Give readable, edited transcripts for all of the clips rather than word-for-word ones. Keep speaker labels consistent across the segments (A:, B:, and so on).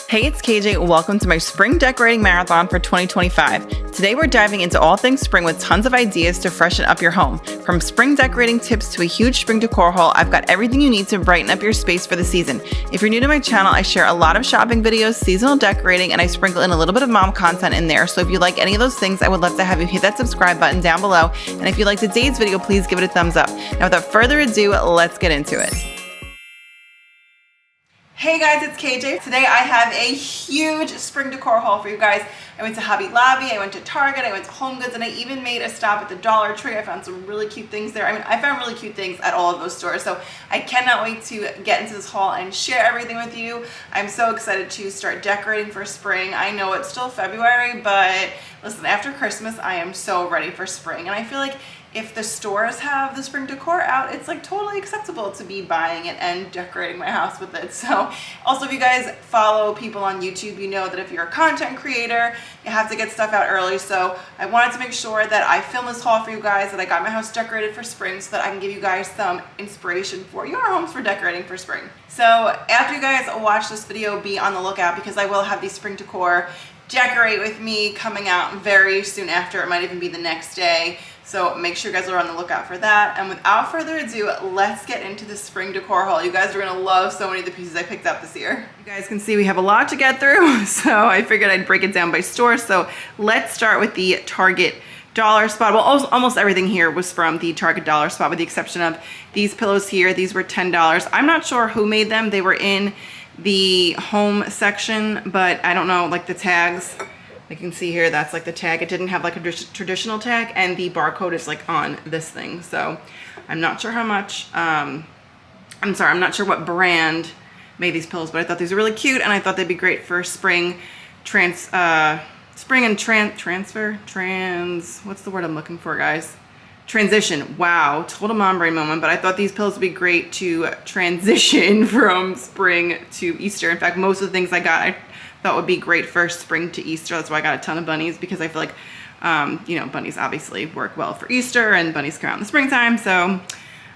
A: Hey, it's KJ. Welcome to my spring decorating marathon for 2025. Today we're diving into all things spring with tons of ideas to freshen up your home. From spring decorating tips to a huge spring decor haul, I've got everything you need to brighten up your space for the season. If you're new to my channel, I share a lot of shopping videos, seasonal decorating, and I sprinkle in a little bit of mom content in there. So if you like any of those things, I would love to have you hit that subscribe button down below. And if you liked today's video, please give it a thumbs up. Now without further ado, let's get into it. Hey guys, it's KJ. Today I have a huge spring decor haul for you guys. I went to Hobby Lobby, I went to Target, I went to Home Goods, and I even made a stop at the Dollar Tree. I found some really cute things there. I mean, I found really cute things at all of those stores, so I cannot wait to get into this haul and share everything with you. I'm so excited to start decorating for spring. I know it's still February, but listen, after Christmas, I am so ready for spring, and I feel like if the stores have the spring decor out, it's like totally acceptable to be buying it and decorating my house with it. So also, if you guys follow people on YouTube, you know that if you're a content creator, you have to get stuff out early. So I wanted to make sure that I film this haul for you guys, that I got my house decorated for spring so that I can give you guys some inspiration for your homes for decorating for spring. So after you guys watch this video, be on the lookout because I will have the spring decor decorate with me coming out very soon after. It might even be the next day. So make sure you guys are on the lookout for that. And without further ado, let's get into the spring decor haul. You guys are gonna love so many of the pieces I picked up this year. You guys can see we have a lot to get through, so I figured I'd break it down by store. So let's start with the Target Dollar Spot. Well, almost everything here was from the Target Dollar Spot with the exception of these pillows here. These were $10. I'm not sure who made them. They were in the home section, but I don't know, like the tags. You can see here, that's like the tag. It didn't have like a traditional tag, and the barcode is like on this thing. So I'm not sure how much, I'm not sure what brand made these pillows, but I thought these were really cute, and I thought they'd be great for what's the word I'm looking for, guys? Transition. Wow, total mom brain moment, but I thought these pillows would be great to transition from spring to Easter. In fact, most of the things I got, I thought would be great for spring to Easter. That's why I got a ton of bunnies, because I feel like, you know, bunnies obviously work well for Easter, and bunnies come out in the springtime. So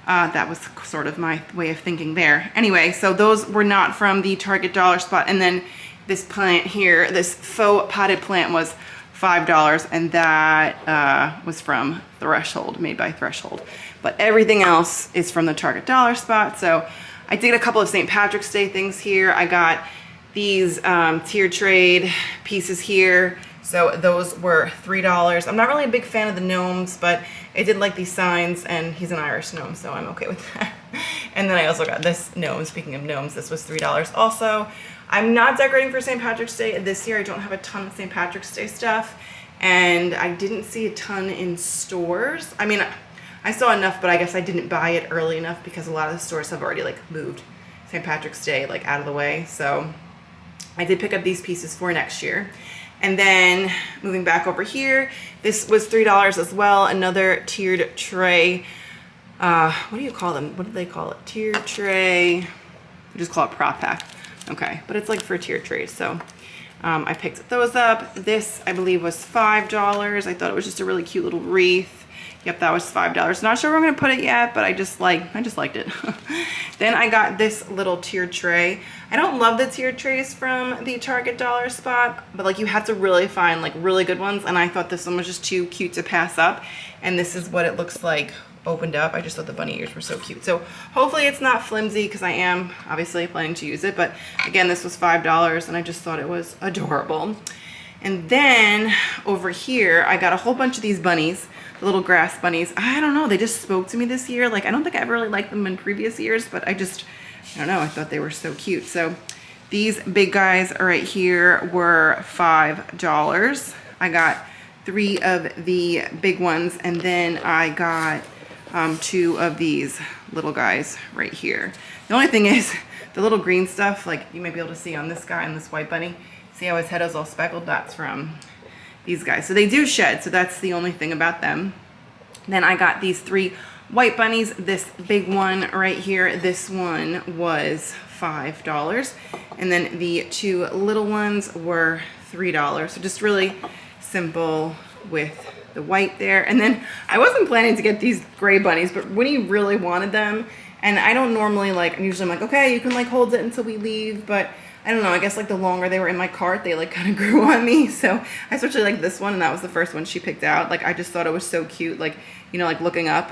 A: that was sort of my way of thinking there. Anyway, so those were not from the Target Dollar Spot. And then this plant here, this faux potted plant was $5, and that was from Threshold, made by Threshold. But everything else is from the Target Dollar Spot. So I did a couple of St. Patrick's Day things here. I got these tier trade pieces here. So those were $3. I'm not really a big fan of the gnomes, but I did like these signs, and he's an Irish gnome, so I'm okay with that. And then I also got this gnome. Speaking of gnomes, this was $3 also. I'm not decorating for St. Patrick's Day this year. I don't have a ton of St. Patrick's Day stuff, and I didn't see a ton in stores. I mean, I saw enough, but I guess I didn't buy it early enough because a lot of the stores have already like moved St. Patrick's Day like out of the way. So I did pick up these pieces for next year. And then moving back over here, this was $3 as well. Another tiered tray. What do you call them? What do they call it? Tiered tray. We just call it prop pack. Okay, but it's like for tiered trays. So I picked those up. This, I believe, was $5. I thought it was just a really cute little wreath. Yep, that was $5. Not sure where I'm gonna put it yet, but I just liked it. Then I got this little tiered tray. I don't love the tiered trays from the Target Dollar Spot, but like you have to really find like really good ones, and I thought this one was just too cute to pass up. And this is what it looks like opened up. I just thought the bunny ears were so cute. So hopefully it's not flimsy, because I am obviously planning to use it. But again, this was $5, and I just thought it was adorable. And then over here, I got a whole bunch of these bunnies, the little grass bunnies. I don't know, they just spoke to me this year. Like, I don't think I ever really liked them in previous years, but I don't know, I thought they were so cute. So these big guys right here were $5. I got 3 of the big ones, and then I got 2 of these little guys right here. The only thing is, the little green stuff, like you might be able to see on this guy and this white bunny, see how his head is all speckled? That's from these guys. So they do shed, so that's the only thing about them. Then I got these 3 white bunnies. This big one right here, this one was $5. And then the 2 little ones were $3. So just really simple with the white there. And then I wasn't planning to get these gray bunnies, but Winnie really wanted them. And I don't normally like, usually I'm like, okay, you can like hold it until we leave, but I don't know, I guess like the longer they were in my cart, they like kind of grew on me. So I especially like this one, and that was the first one she picked out. Like I just thought it was so cute, like, you know, like looking up,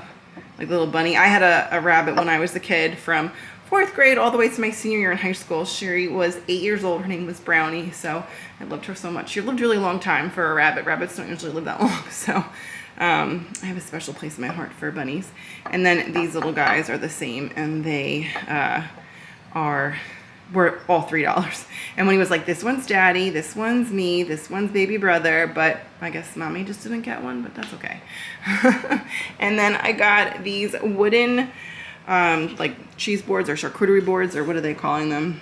A: like the little bunny. I had a rabbit when I was a kid from 4th grade all the way to my senior year in high school. She was 8 years old. Her name was Brownie, so I loved her so much. She lived a really long time for a rabbit. Rabbits don't usually live that long, so I have a special place in my heart for bunnies. And then these little guys are the same, and they were all $3. And when he was like, this one's daddy, this one's me, this one's baby brother, but I guess mommy just didn't get one, but that's okay. And then I got these wooden like cheese boards or charcuterie boards, or what are they calling them?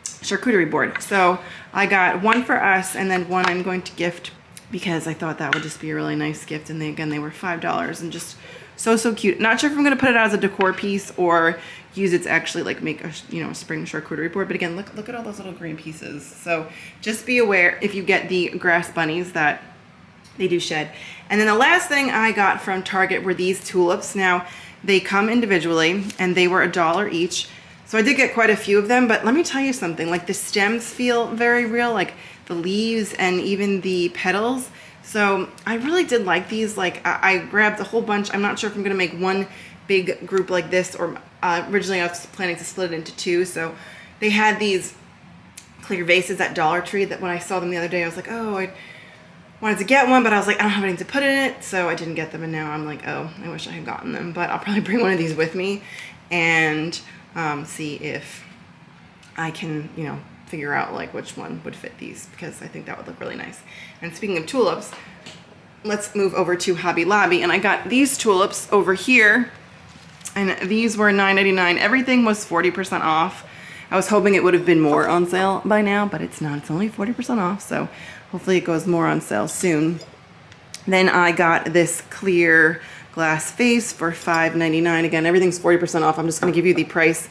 A: Charcuterie board. So I got one for us, and then one I'm going to gift because I thought that would just be a really nice gift. And they were $5 and just so cute. Not sure if I'm going to put it out as a decor piece or use it to actually like make a, you know, a spring charcuterie board. But again, look at all those little green pieces. So just be aware if you get the grass bunnies that they do shed. And then the last thing I got from Target were these tulips. Now they come individually and they were $1 each. So I did get quite a few of them, but let me tell you something, like the stems feel very real, like the leaves and even the petals. So I really did like these. Like I grabbed a whole bunch. I'm not sure if I'm gonna make one big group like this, or originally I was planning to split it into two. So they had these clear vases at Dollar Tree that when I saw them the other day, I was like, oh, I wanted to get one, but I was like, I don't have anything to put in it, so I didn't get them. And now I'm like, oh, I wish I had gotten them. But I'll probably bring one of these with me and see if I can, you know, figure out like which one would fit these, because I think that would look really nice. And speaking of tulips, let's move over to Hobby Lobby. And I got these tulips over here, and these were $9.99. Everything was 40% off. I was hoping it would have been more on sale by now, but it's not. It's only 40% off, so hopefully it goes more on sale soon. Then I got this clear glass vase for $5.99. Again, everything's 40% off. I'm just gonna give you the price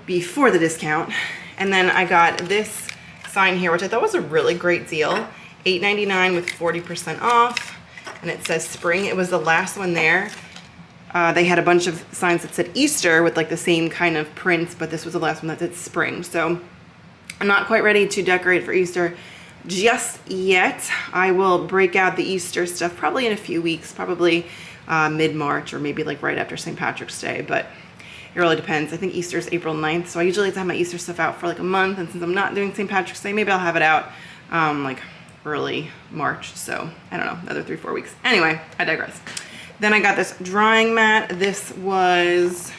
A: before the discount. And then I got this sign here, which I thought was a really great deal. $8.99 with 40% off. And it says spring. It was the last one there. They had a bunch of signs that said Easter with like the same kind of prints, but this was the last one that said spring. So I'm not quite ready to decorate for Easter just yet. I will break out the Easter stuff probably in a few weeks, probably mid-March, or maybe like right after St. Patrick's Day, but it really depends. I think Easter is April 9th, so I usually like to have my Easter stuff out for like a month, and since I'm not doing St. Patrick's Day, maybe I'll have it out like early March, so I don't know, another 3-4 weeks. Anyway, I digress. Then I got this drawing mat. This was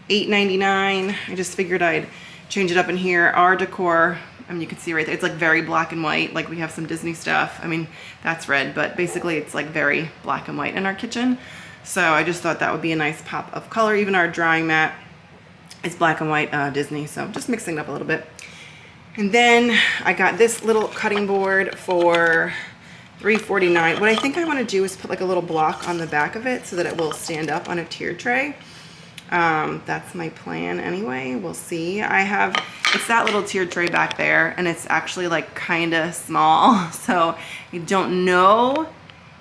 A: $8.99. I just figured I'd change it up in here. Our decor, I mean, you can see right there, it's like very black and white. Like we have some Disney stuff. I mean, that's red, but basically it's like very black and white in our kitchen. So I just thought that would be a nice pop of color. Even our drawing mat is black and white Disney. So just mixing it up a little bit. And then I got this little cutting board for $3.49. What I think I want to do is put like a little block on the back of it so that it will stand up on a tiered tray. That's my plan anyway. We'll see. It's that little tiered tray back there, and it's actually like kind of small, so you don't know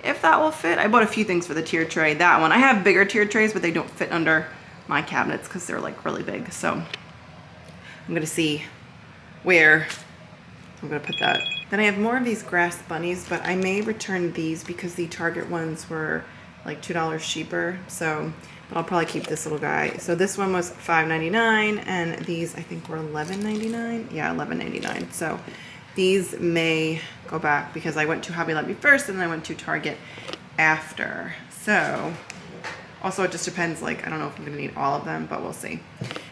A: if that will fit. I bought a few things for the tiered tray. That one, I have bigger tiered trays, but they don't fit under my cabinets because they're like really big. So I'm gonna see where I'm gonna put that. Then I have more of these grass bunnies, but I may return these because the Target ones were like $2 cheaper. So, but I'll probably keep this little guy. So this one was $5.99, and these I think were $11.99. Yeah, $11.99. So these may go back because I went to Hobby Lobby first and then I went to Target after. So also it just depends, like I don't know if I'm gonna need all of them, but we'll see.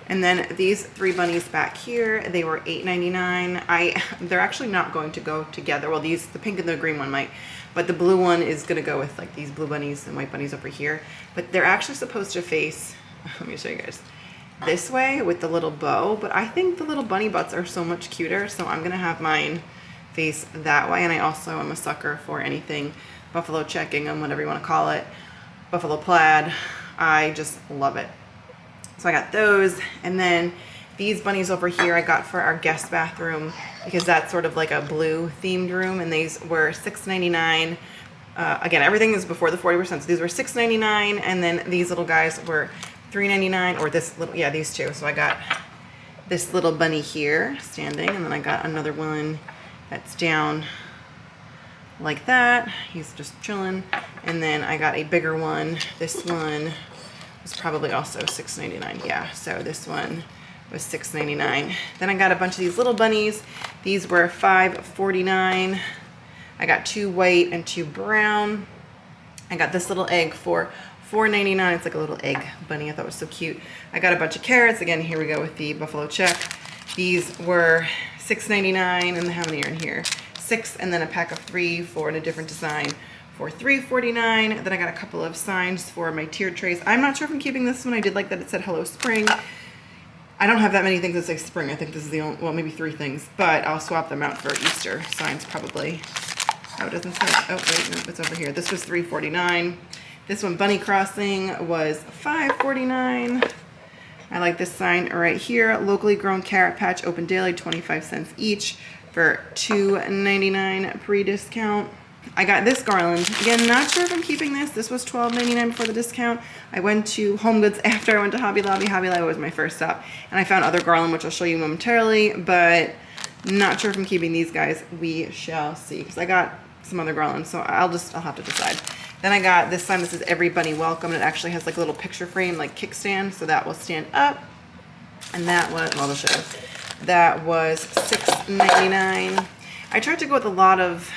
A: And then these three bunnies back here, they were $8.99. They're actually not going to go together. Well, the pink and the green one might, but the blue one is gonna go with like these blue bunnies and white bunnies over here. But they're actually supposed to face, let me show you guys, this way with the little bow, but I think the little bunny butts are so much cuter, so I'm gonna have mine face that way. And I also am a sucker for anything buffalo check gingham, whatever you wanna call it, buffalo plaid. I just love it. So I got those, and then these bunnies over here I got for our guest bathroom because that's sort of like a blue themed room, and these were $6.99. Again, everything is before the 40%, so these were $6.99, and then these little guys were $3.99, or this little, yeah, these two. So I got this little bunny here standing, and then I got another one that's down like that. He's just chilling. And then I got a bigger one. This one was probably also $6.99. Yeah, so this one was $6.99. Then I got a bunch of these little bunnies. These were $5.49. I got 2 white and 2 brown. I got this little egg for $4.99. It's like a little egg bunny. I thought it was so cute. I got a bunch of carrots. Again, here we go with the buffalo check. These were $6.99, and how many are in here? 6, and then a pack of 3 for in a different design for $3.49. Then I got a couple of signs for my tiered trays. I'm not sure if I'm keeping this one. I did like that it said Hello Spring. I don't have that many things that say spring. I think this is the only, well, maybe 3 things, but I'll swap them out for Easter signs probably. Oh, it doesn't say. Oh, wait, no, it's over here. This was $3.49. This one, Bunny Crossing, was $5.49. I like this sign right here. Locally grown carrot patch, open daily, 25 cents each for $2.99 pre-discount. I got this garland. Again, not sure if I'm keeping this. This was $12.99 before the discount. I went to Home Goods after I went to Hobby Lobby. Hobby Lobby was my first stop. And I found other garland, which I'll show you momentarily, but not sure if I'm keeping these guys. We shall see, because I got some other garland, so I'll have to decide. Then I got this sign that says Every Bunny Welcome. It actually has like a little picture frame, like kickstand, so that will stand up. And that was, well, I'll show you. That was $6.99. I tried to go with a lot of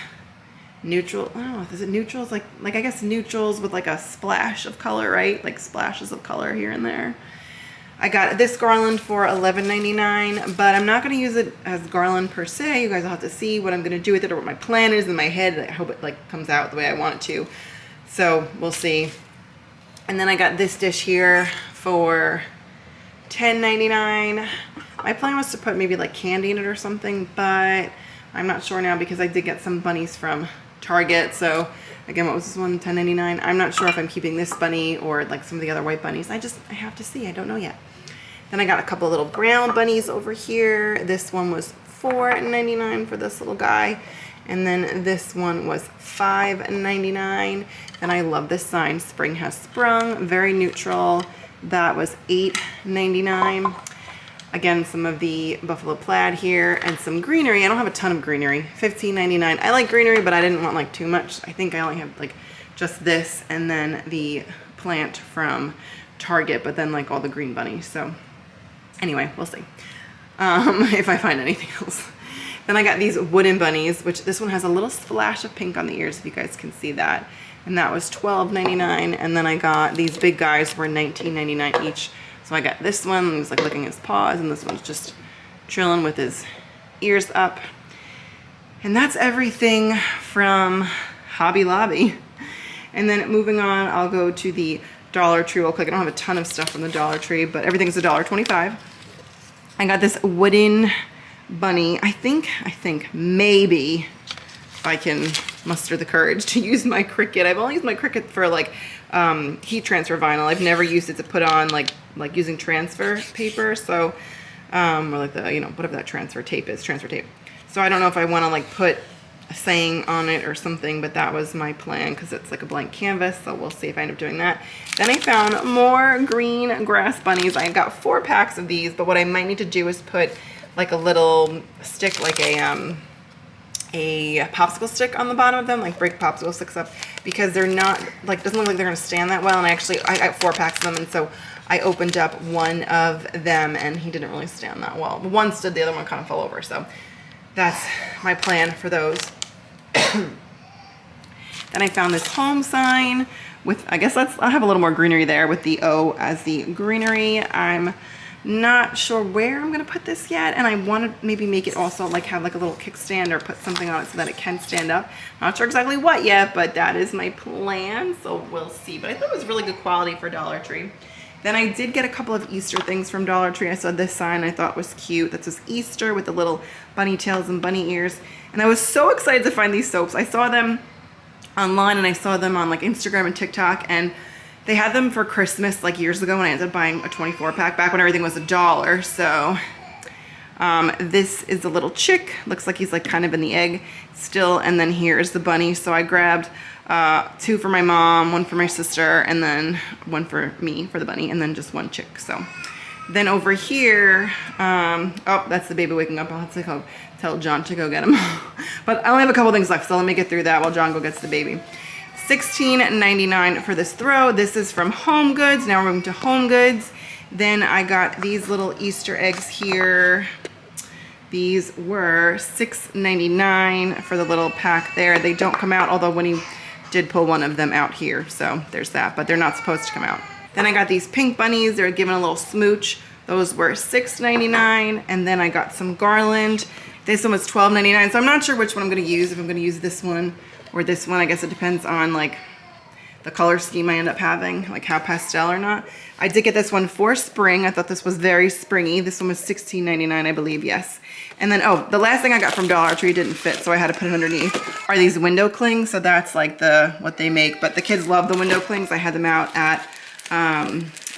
A: neutral, I don't know, is it neutrals? Like I guess neutrals with like a splash of color, right? Like splashes of color here and there. I got this garland for $11.99, but I'm not going to use it as garland per se. You guys will have to see what I'm going to do with it or what my plan is in my head. I hope it like comes out the way I want it to. So we'll see. And then I got this dish here for $10.99. My plan was to put maybe like candy in it or something, but I'm not sure now because I did get some bunnies from Target. So again, what was this one? $10.99. I'm not sure if I'm keeping this bunny or like some of the other white bunnies. I have to see. I don't know yet. Then I got a couple of little brown bunnies over here. This one was $4.99 for this little guy. And then this one was $5.99. And I love this sign, Spring Has Sprung, very neutral. That was $8.99. Again, some of the buffalo plaid here and some greenery. I don't have a ton of greenery, $15.99. I like greenery, but I didn't want like too much. I think I only have like just this and then the plant from Target, but then like all the green bunnies. So anyway, we'll see if I find anything else. Then I got these wooden bunnies, which this one has a little splash of pink on the ears, if you guys can see that. And that was $12.99. And then I got these big guys for $19.99 each. So I got this one, he's like licking his paws, and this one's just chilling with his ears up. And that's everything from Hobby Lobby. And then moving on, I'll go to the Dollar Tree real quick. I don't have a ton of stuff from the Dollar Tree, but everything's $1.25. I got this wooden bunny. I think maybe if I can muster the courage to use my Cricut. I've only used my Cricut for like heat transfer vinyl. I've never used it to put on like using transfer paper. So or like the, you know, whatever that transfer tape is, transfer tape. So I don't know if I want to like put a saying on it or something, but that was my plan because it's like a blank canvas. So we'll see if I end up doing that. Then I found more green grass bunnies. I got 4 packs of these, but what I might need to do is put like a little stick, like a popsicle stick on the bottom of them, like break popsicle sticks up, because they're not, like, doesn't look like they're gonna stand that well. And I got 4 packs of them, and so I opened up one of them and he didn't really stand that well. One stood, the other one kind of fell over. So that's my plan for those. Then I found this home sign with, I guess I have a little more greenery there with the O as the greenery. I'm not sure where I'm gonna put this yet, and I want to maybe make it also like have like a little kickstand or put something on it so that it can stand up. Not sure exactly what yet, but that is my plan, so we'll see. But I thought it was really good quality for Dollar Tree. Then I did get a couple of Easter things from Dollar Tree. I saw this sign I thought was cute that says Easter with the little bunny tails and bunny ears, and I was so excited to find these soaps. I saw them online and I saw them on like Instagram and TikTok, and they had them for Christmas like years ago when I ended up buying a 24-pack back when everything was $1. So this is a little chick. Looks like he's like kind of in the egg still. And then here's the bunny. So I grabbed 2 for my mom, 1 for my sister, and then 1 for me for the bunny, and then just 1 chick. So Then over here, oh, that's the baby waking up. I'll have to go tell John to go get him. But I only have a couple things left, so let me get through that while John go gets the baby. $16.99 for this throw. This is from Home Goods. Now we're moving to Home Goods. Then I got these little Easter eggs here. These were $6.99 for the little pack there. They don't come out, although when he did pull one of them out here, so there's that, but they're not supposed to come out. Then I got these pink bunnies. They're given a little smooch. Those were $6.99. And then I got some garland. This one was $12.99. So I'm not sure which one I'm gonna use, if I'm gonna use this one or this one. I guess it depends on like the color scheme I end up having, like how pastel or not. I did get this one for spring. I thought this was very springy. This one was $16.99, I believe, yes. And then, oh, the last thing I got from Dollar Tree didn't fit, so I had to put it underneath, are these window clings. So that's like what they make, but the kids love the window clings. I had them out at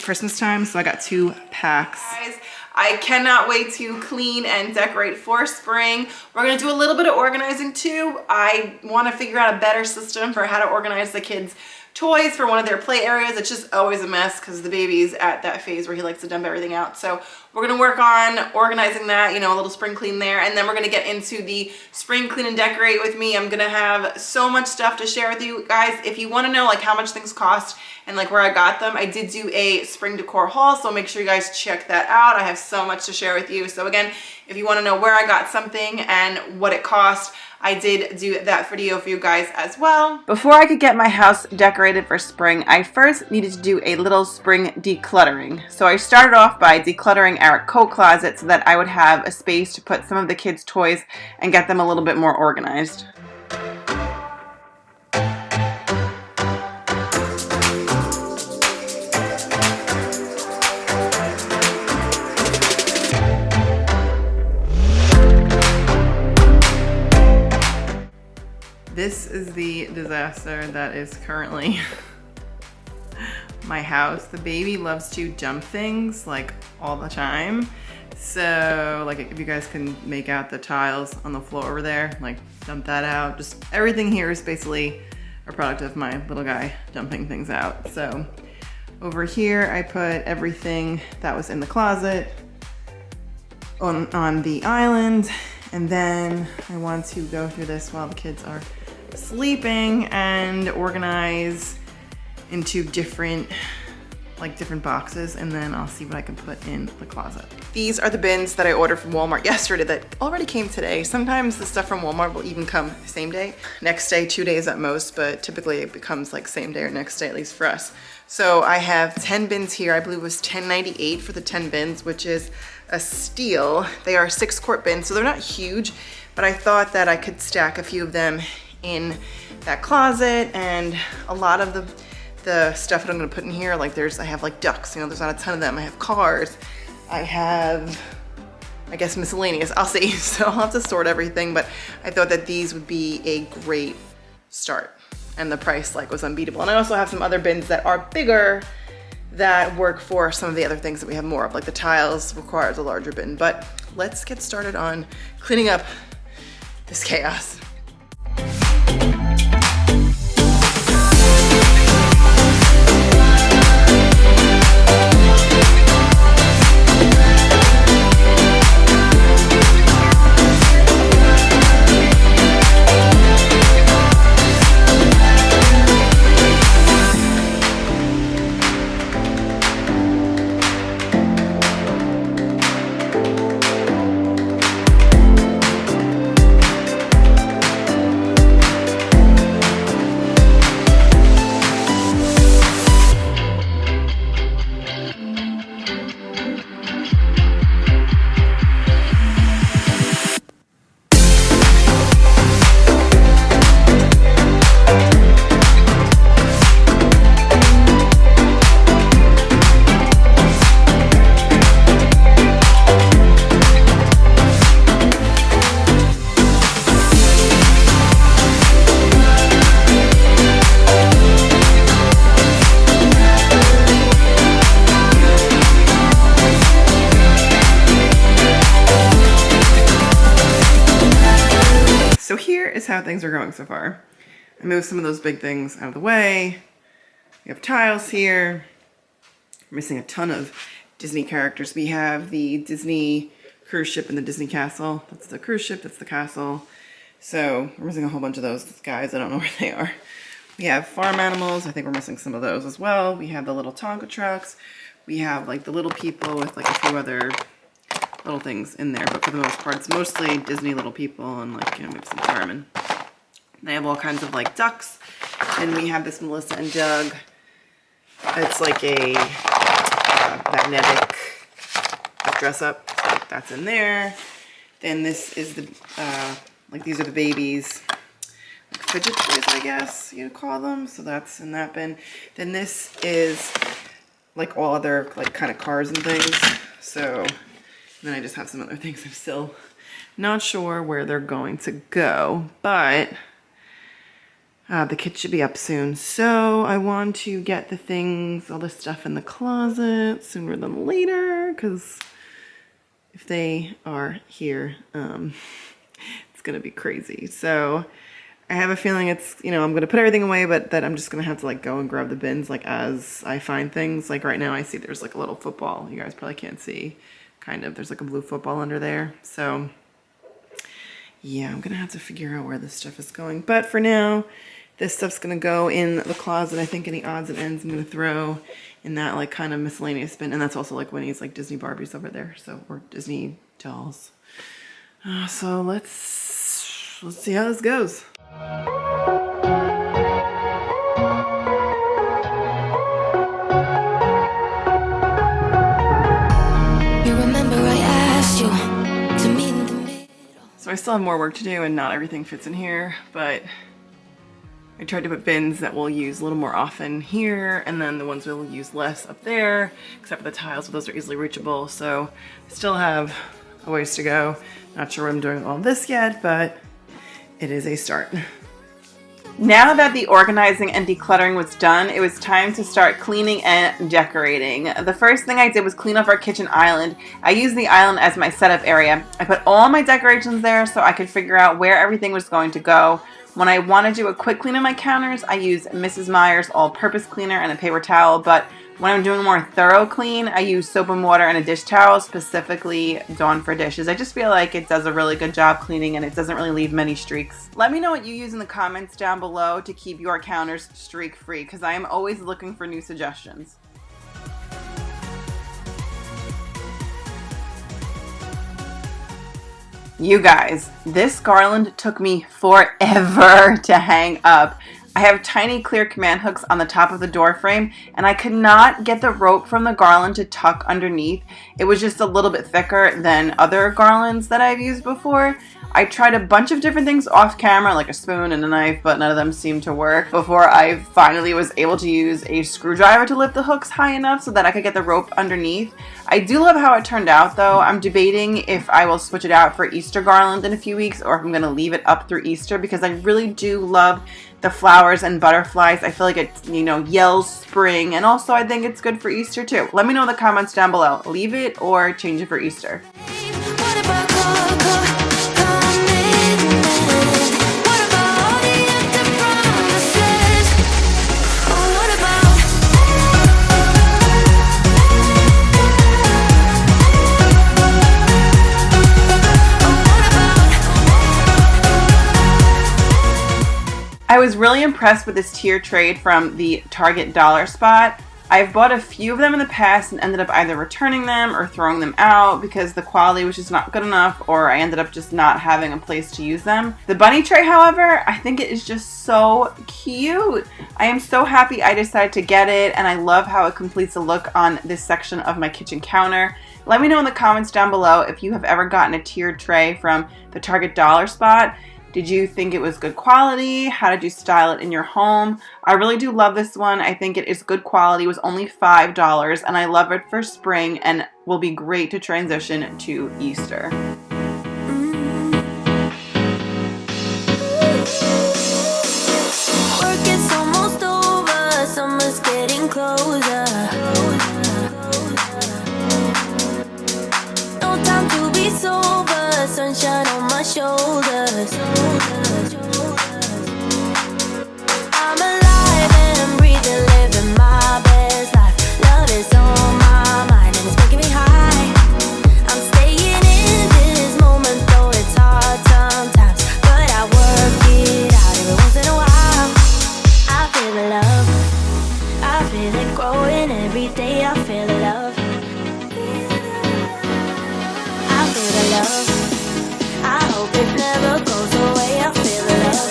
A: Christmas time, so I got 2 packs. Guys, I cannot wait to clean and decorate for spring. We're gonna do a little bit of organizing too. I wanna figure out a better system for how to organize the kids' toys for one of their play areas. It's just always a mess because the baby's at that phase where he likes to dump everything out. So we're gonna work on organizing that, you know, a little spring clean there, and then we're gonna get into the spring clean and decorate with me. I'm gonna have so much stuff to share with you guys. If you wanna know like how much things cost and like where I got them, I did do a spring decor haul, so make sure you guys check that out. I have so much to share with you. So again, if you wanna know where I got something and what it cost, I did do that video for you guys as well. Before I could get my house decorated for spring, I first needed to do a little spring decluttering. So I started off by decluttering our coat closet so that I would have a space to put some of the kids' toys and get them a little bit more organized. This is the disaster that is currently my house. The baby loves to jump things like all the time. So like if you guys can make out the tiles on the floor over there, like dump that out. Just everything here is basically a product of my little guy dumping things out. So over here I put everything that was in the closet on the island. And then I want to go through this while the kids are sleeping and organize into different boxes, and then I'll see what I can put in the closet. These are the bins that I ordered from Walmart yesterday that already came today. Sometimes the stuff from Walmart will even come same day, next day, 2 days at most, but typically it becomes like same day or next day, at least for us. So I have 10 bins here. I believe it was $10.98 for the 10 bins, which is a steal. They are 6-quart bins, so they're not huge, but I thought that I could stack a few of them in that closet. And a lot of the stuff that I'm gonna put in here, like I have like ducks, you know, there's not a ton of them. I have cars, I have, I guess, miscellaneous, I'll see. So I'll have to sort everything, but I thought that these would be a great start. And the price like was unbeatable. And I also have some other bins that are bigger that work for some of the other things that we have more of, like the tiles requires a larger bin. But let's get started on cleaning up this chaos. So here is how things are going so far. I moved some of those big things out of the way. We have tiles here. We're missing a ton of Disney characters. We have the Disney cruise ship and the Disney castle. That's the cruise ship, that's the castle. So we're missing a whole bunch of those guys. I don't know where they are. We have farm animals. I think we're missing some of those as well. We have the little Tonka trucks. We have like the little people with like a few other little things in there, but for the most part, it's mostly Disney little people and like, you know, maybe some firemen. They have all kinds of like ducks. And we have this Melissa and Doug. It's like a magnetic dress up. So that's in there. Then this is the, like these are the babies. Like fidget toys, I guess you'd call them. So that's in that bin. Then this is like all other like kind of cars and things. So and then I just have some other things. I'm still not sure where they're going to go, but the kit should be up soon. So I want to get the things, all this stuff in the closet sooner than later, because if they are here, it's gonna be crazy. So I have a feeling it's, you know, I'm gonna put everything away, but that I'm just gonna have to like go and grab the bins like as I find things. Like right now I see there's like a little football. You guys probably can't see, kind of. There's like a blue football under there. So yeah, I'm gonna have to figure out where this stuff is going. But for now, this stuff's gonna go in the closet. I think any odds and ends I'm gonna throw in that like kind of miscellaneous bin. And that's also like Winnie's like Disney Barbies over there. So, or Disney dolls. So let's see how this goes. So I still have more work to do and not everything fits in here, but I tried to put bins that we'll use a little more often here, and then the ones we'll use less up there, except for the tiles, but those are easily reachable. So I still have a ways to go. Not sure what I'm doing with all this yet, but it is a start. Now that the organizing and decluttering was done, it was time to start cleaning and decorating. The first thing I did was clean up our kitchen island. I used the island as my setup area. I put all my decorations there so I could figure out where everything was going to go. When I want to do a quick clean of my counters, I use Mrs. Meyer's all-purpose cleaner and a paper towel, but when I'm doing a more thorough clean, I use soap and water and a dish towel, specifically Dawn for dishes. I just feel like it does a really good job cleaning and it doesn't really leave many streaks. Let me know what you use in the comments down below to keep your counters streak-free, because I am always looking for new suggestions. You guys, this garland took me forever to hang up. I have tiny clear command hooks on the top of the door frame, and I could not get the rope from the garland to tuck underneath. It was just a little bit thicker than other garlands that I've used before. I tried a bunch of different things off camera, like a spoon and a knife, but none of them seemed to work before I finally was able to use a screwdriver to lift the hooks high enough so that I could get the rope underneath. I do love how it turned out though. I'm debating if I will switch it out for Easter garland in a few weeks or if I'm going to leave it up through Easter, because I really do love the flowers and butterflies. I feel like it, you know, yells spring, and also I think it's good for Easter too. Let me know in the comments down below. Leave it or change it for Easter. I was really impressed with this tier trade from the Target dollar spot. I've bought a few of them in the past and ended up either returning them or throwing them out because the quality was just not good enough, or I ended up just not having a place to use them. The bunny tray, however, I think it is just so cute. I am so happy I decided to get it, and I love how it completes the look on this section of my kitchen counter. Let me know in the comments down below if you have ever gotten a tiered tray from the Target dollar spot. Did you think it was good quality? How did you style it in your home? I really do love this one. I think it is good quality. It was only $5 and I love it for spring and will be great to transition to Easter.
B: Work is almost over, summer's getting closer. No time to be sober, sunshine on my shoulders. I'm alive and I'm breathing, living my best life. Love is on my mind and it's making never goes away. I feel the love.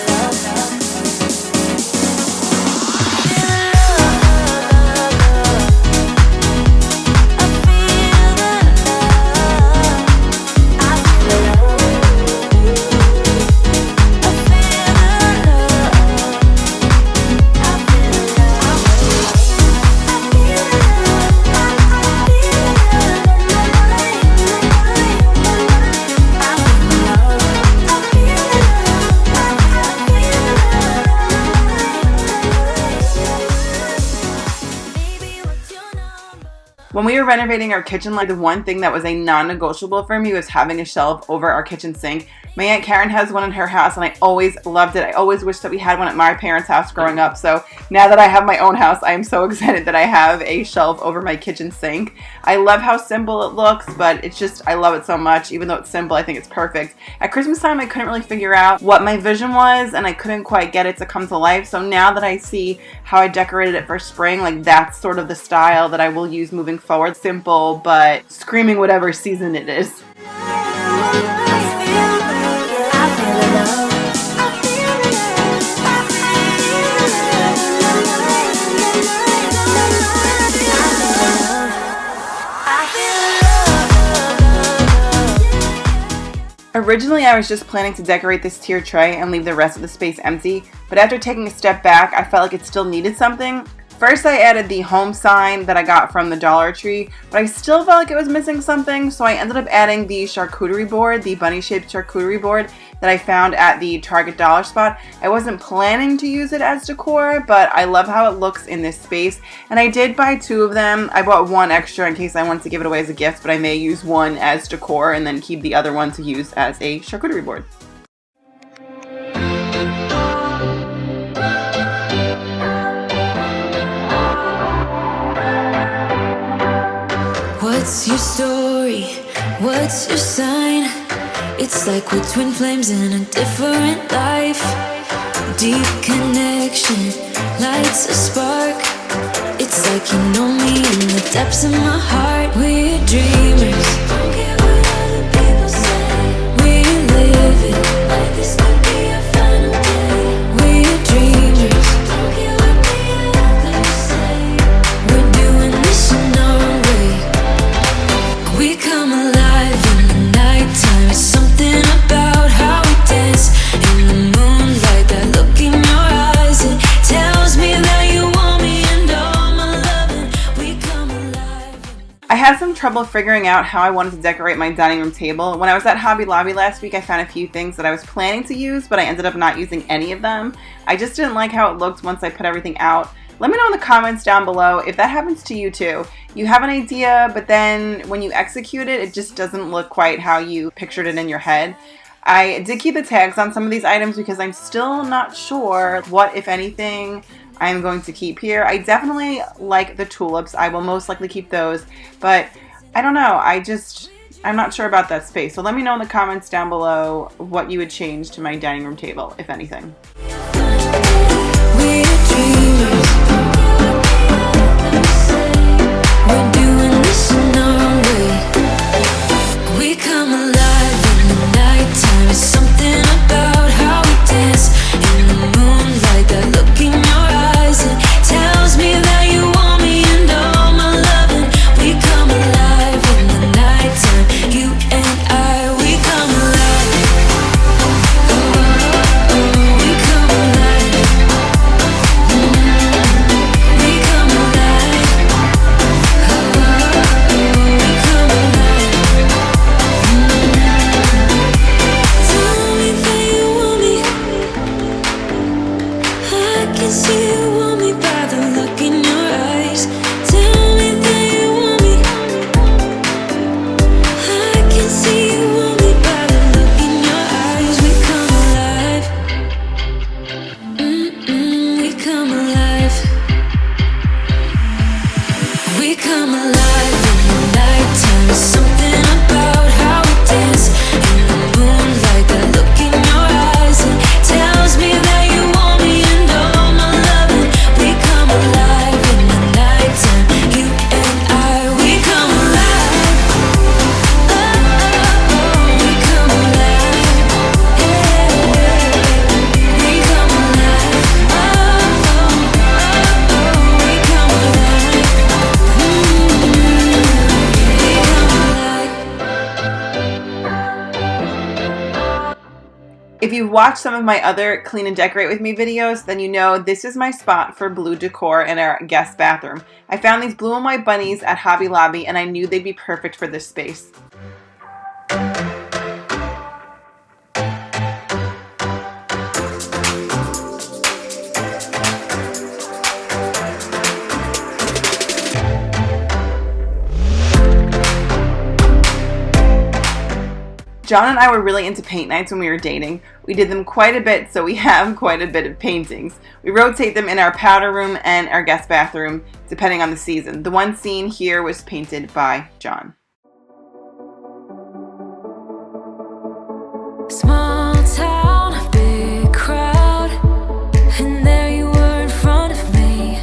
A: When we were renovating our kitchen, like the one thing that was a non-negotiable for me was having a shelf over our kitchen sink. My Aunt Karen has one in her house and I always loved it. I always wished that we had one at my parents' house growing up. So now that I have my own house, I am so excited that I have a shelf over my kitchen sink. I love how simple it looks, but it's just, I love it so much. Even though it's simple, I think it's perfect. At Christmas time, I couldn't really figure out what my vision was and I couldn't quite get it to come to life. So now that I see how I decorated it for spring, like that's sort of the style that I will use moving forward. Simple, but screaming whatever season it is. Originally, I was just planning to decorate this tier tray and leave the rest of the space empty, but after taking a step back, I felt like it still needed something. First, I added the home sign that I got from the Dollar Tree, but I still felt like it was missing something, so I ended up adding the charcuterie board, the bunny-shaped charcuterie board that I found at the Target dollar spot. I wasn't planning to use it as decor, but I love how it looks in this space, and I did buy 2 of them. I bought 1 extra in case I wanted to give it away as a gift, but I may use 1 as decor and then keep the other one to use as a charcuterie board.
B: What's your story? What's your sign? It's like we're twin flames in a different life. Deep connection lights a spark. It's like you know me in the depths of my heart. We're dreamers. Don't care what other people say. We live it like this could be our final day. We're dreamers. Don't care what the others say. We're doing this in our way. We come alive in the nighttime. It's something about how we dance in the moonlight. That look in your eyes, it tells me that you want me and all my loving. We come alive.
A: I had some trouble figuring out how I wanted to decorate my dining room table. When I was at Hobby Lobby last week, I found a few things that I was planning to use, but I ended up not using any of them. I just didn't like how it looked once I put everything out. Let me know in the comments down below if that happens to you too. You have an idea, but then when you execute it, it just doesn't look quite how you pictured it in your head. I did keep the tags on some of these items because I'm still not sure what, if anything, I'm going to keep here. I definitely like the tulips. I will most likely keep those, but I don't know. I'm not sure about that space. So let me know in the comments down below what you would change to my dining room table, if anything.
B: We're dreamers. We're doing this in our way. We come alive in the nighttime. It's something about how we dance in the moonlight. That look in your eyes, it tells me that you want me and all my loving. We come alive in the nighttime. You and I, we come alive. Oh, we come alive.
A: If you've watched some of my other clean and decorate with me videos, then you know this is my spot for blue decor in our guest bathroom. I found these blue and white bunnies at Hobby Lobby and I knew they'd be perfect for this space. John and I were really into paint nights when we were dating. We did them quite a bit, so we have quite a bit of paintings. We rotate them in our powder room and our guest bathroom, depending on the season. The one scene here was painted by John.
B: Small town, big crowd, and there you were in front of me.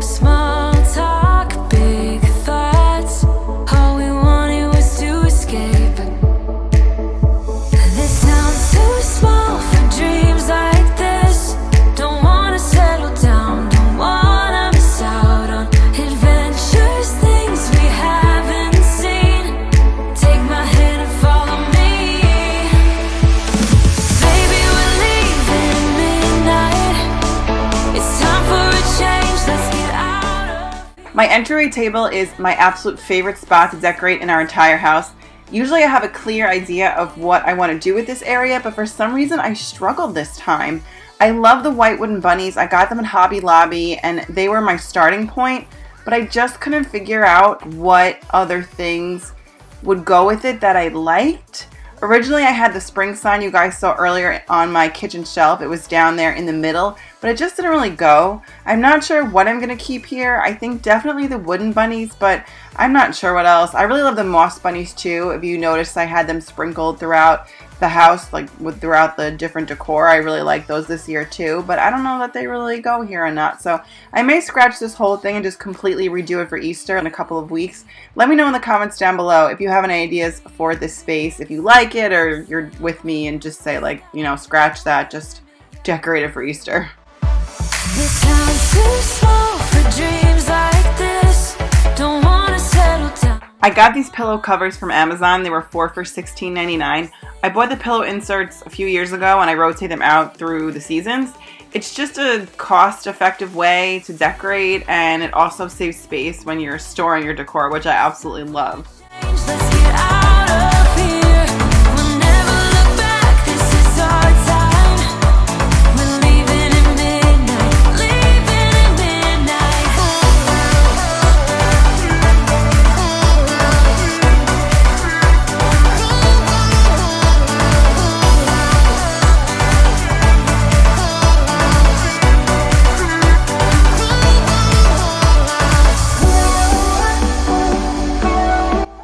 B: Small talk, big thoughts, all we wanted was to escape. This town's too small for dreams like this. Don't wanna settle down, don't wanna miss out on adventures, things we haven't seen. Take my hand and follow me. Baby, we're leaving midnight. It's time for a change, let's get out of.
A: My entryway table is my absolute favorite spot to decorate in our entire house. Usually I have a clear idea of what I want to do with this area, but for some reason I struggled this time. I love the white wooden bunnies. I got them at Hobby Lobby and they were my starting point, but I just couldn't figure out what other things would go with it that I liked. Originally I had the spring sign you guys saw earlier on my kitchen shelf. It was down there in the middle, but it just didn't really go. I'm not sure what I'm going to keep here. I think definitely the wooden bunnies, but I'm not sure what else. I really love the moss bunnies too. If you noticed, I had them sprinkled throughout the house, like throughout the different decor. I really like those this year too, but I don't know that they really go here or not. So I may scratch this whole thing and just completely redo it for Easter in a couple of weeks. Let me know in the comments down below if you have any ideas for this space, if you like it or you're with me and just say like, you know, scratch that, just decorate it for Easter.
B: This town's too small for dreams like this. Don't wanna settle down.
A: I got these pillow covers from Amazon. They were 4 for $16.99. I bought the pillow inserts a few years ago and I rotate them out through the seasons. It's just a cost-effective way to decorate and it also saves space when you're storing your decor, which I absolutely love.
B: Let's get out of here. We'll never look back. This is our time. We're leaving at midnight. Leaving at midnight.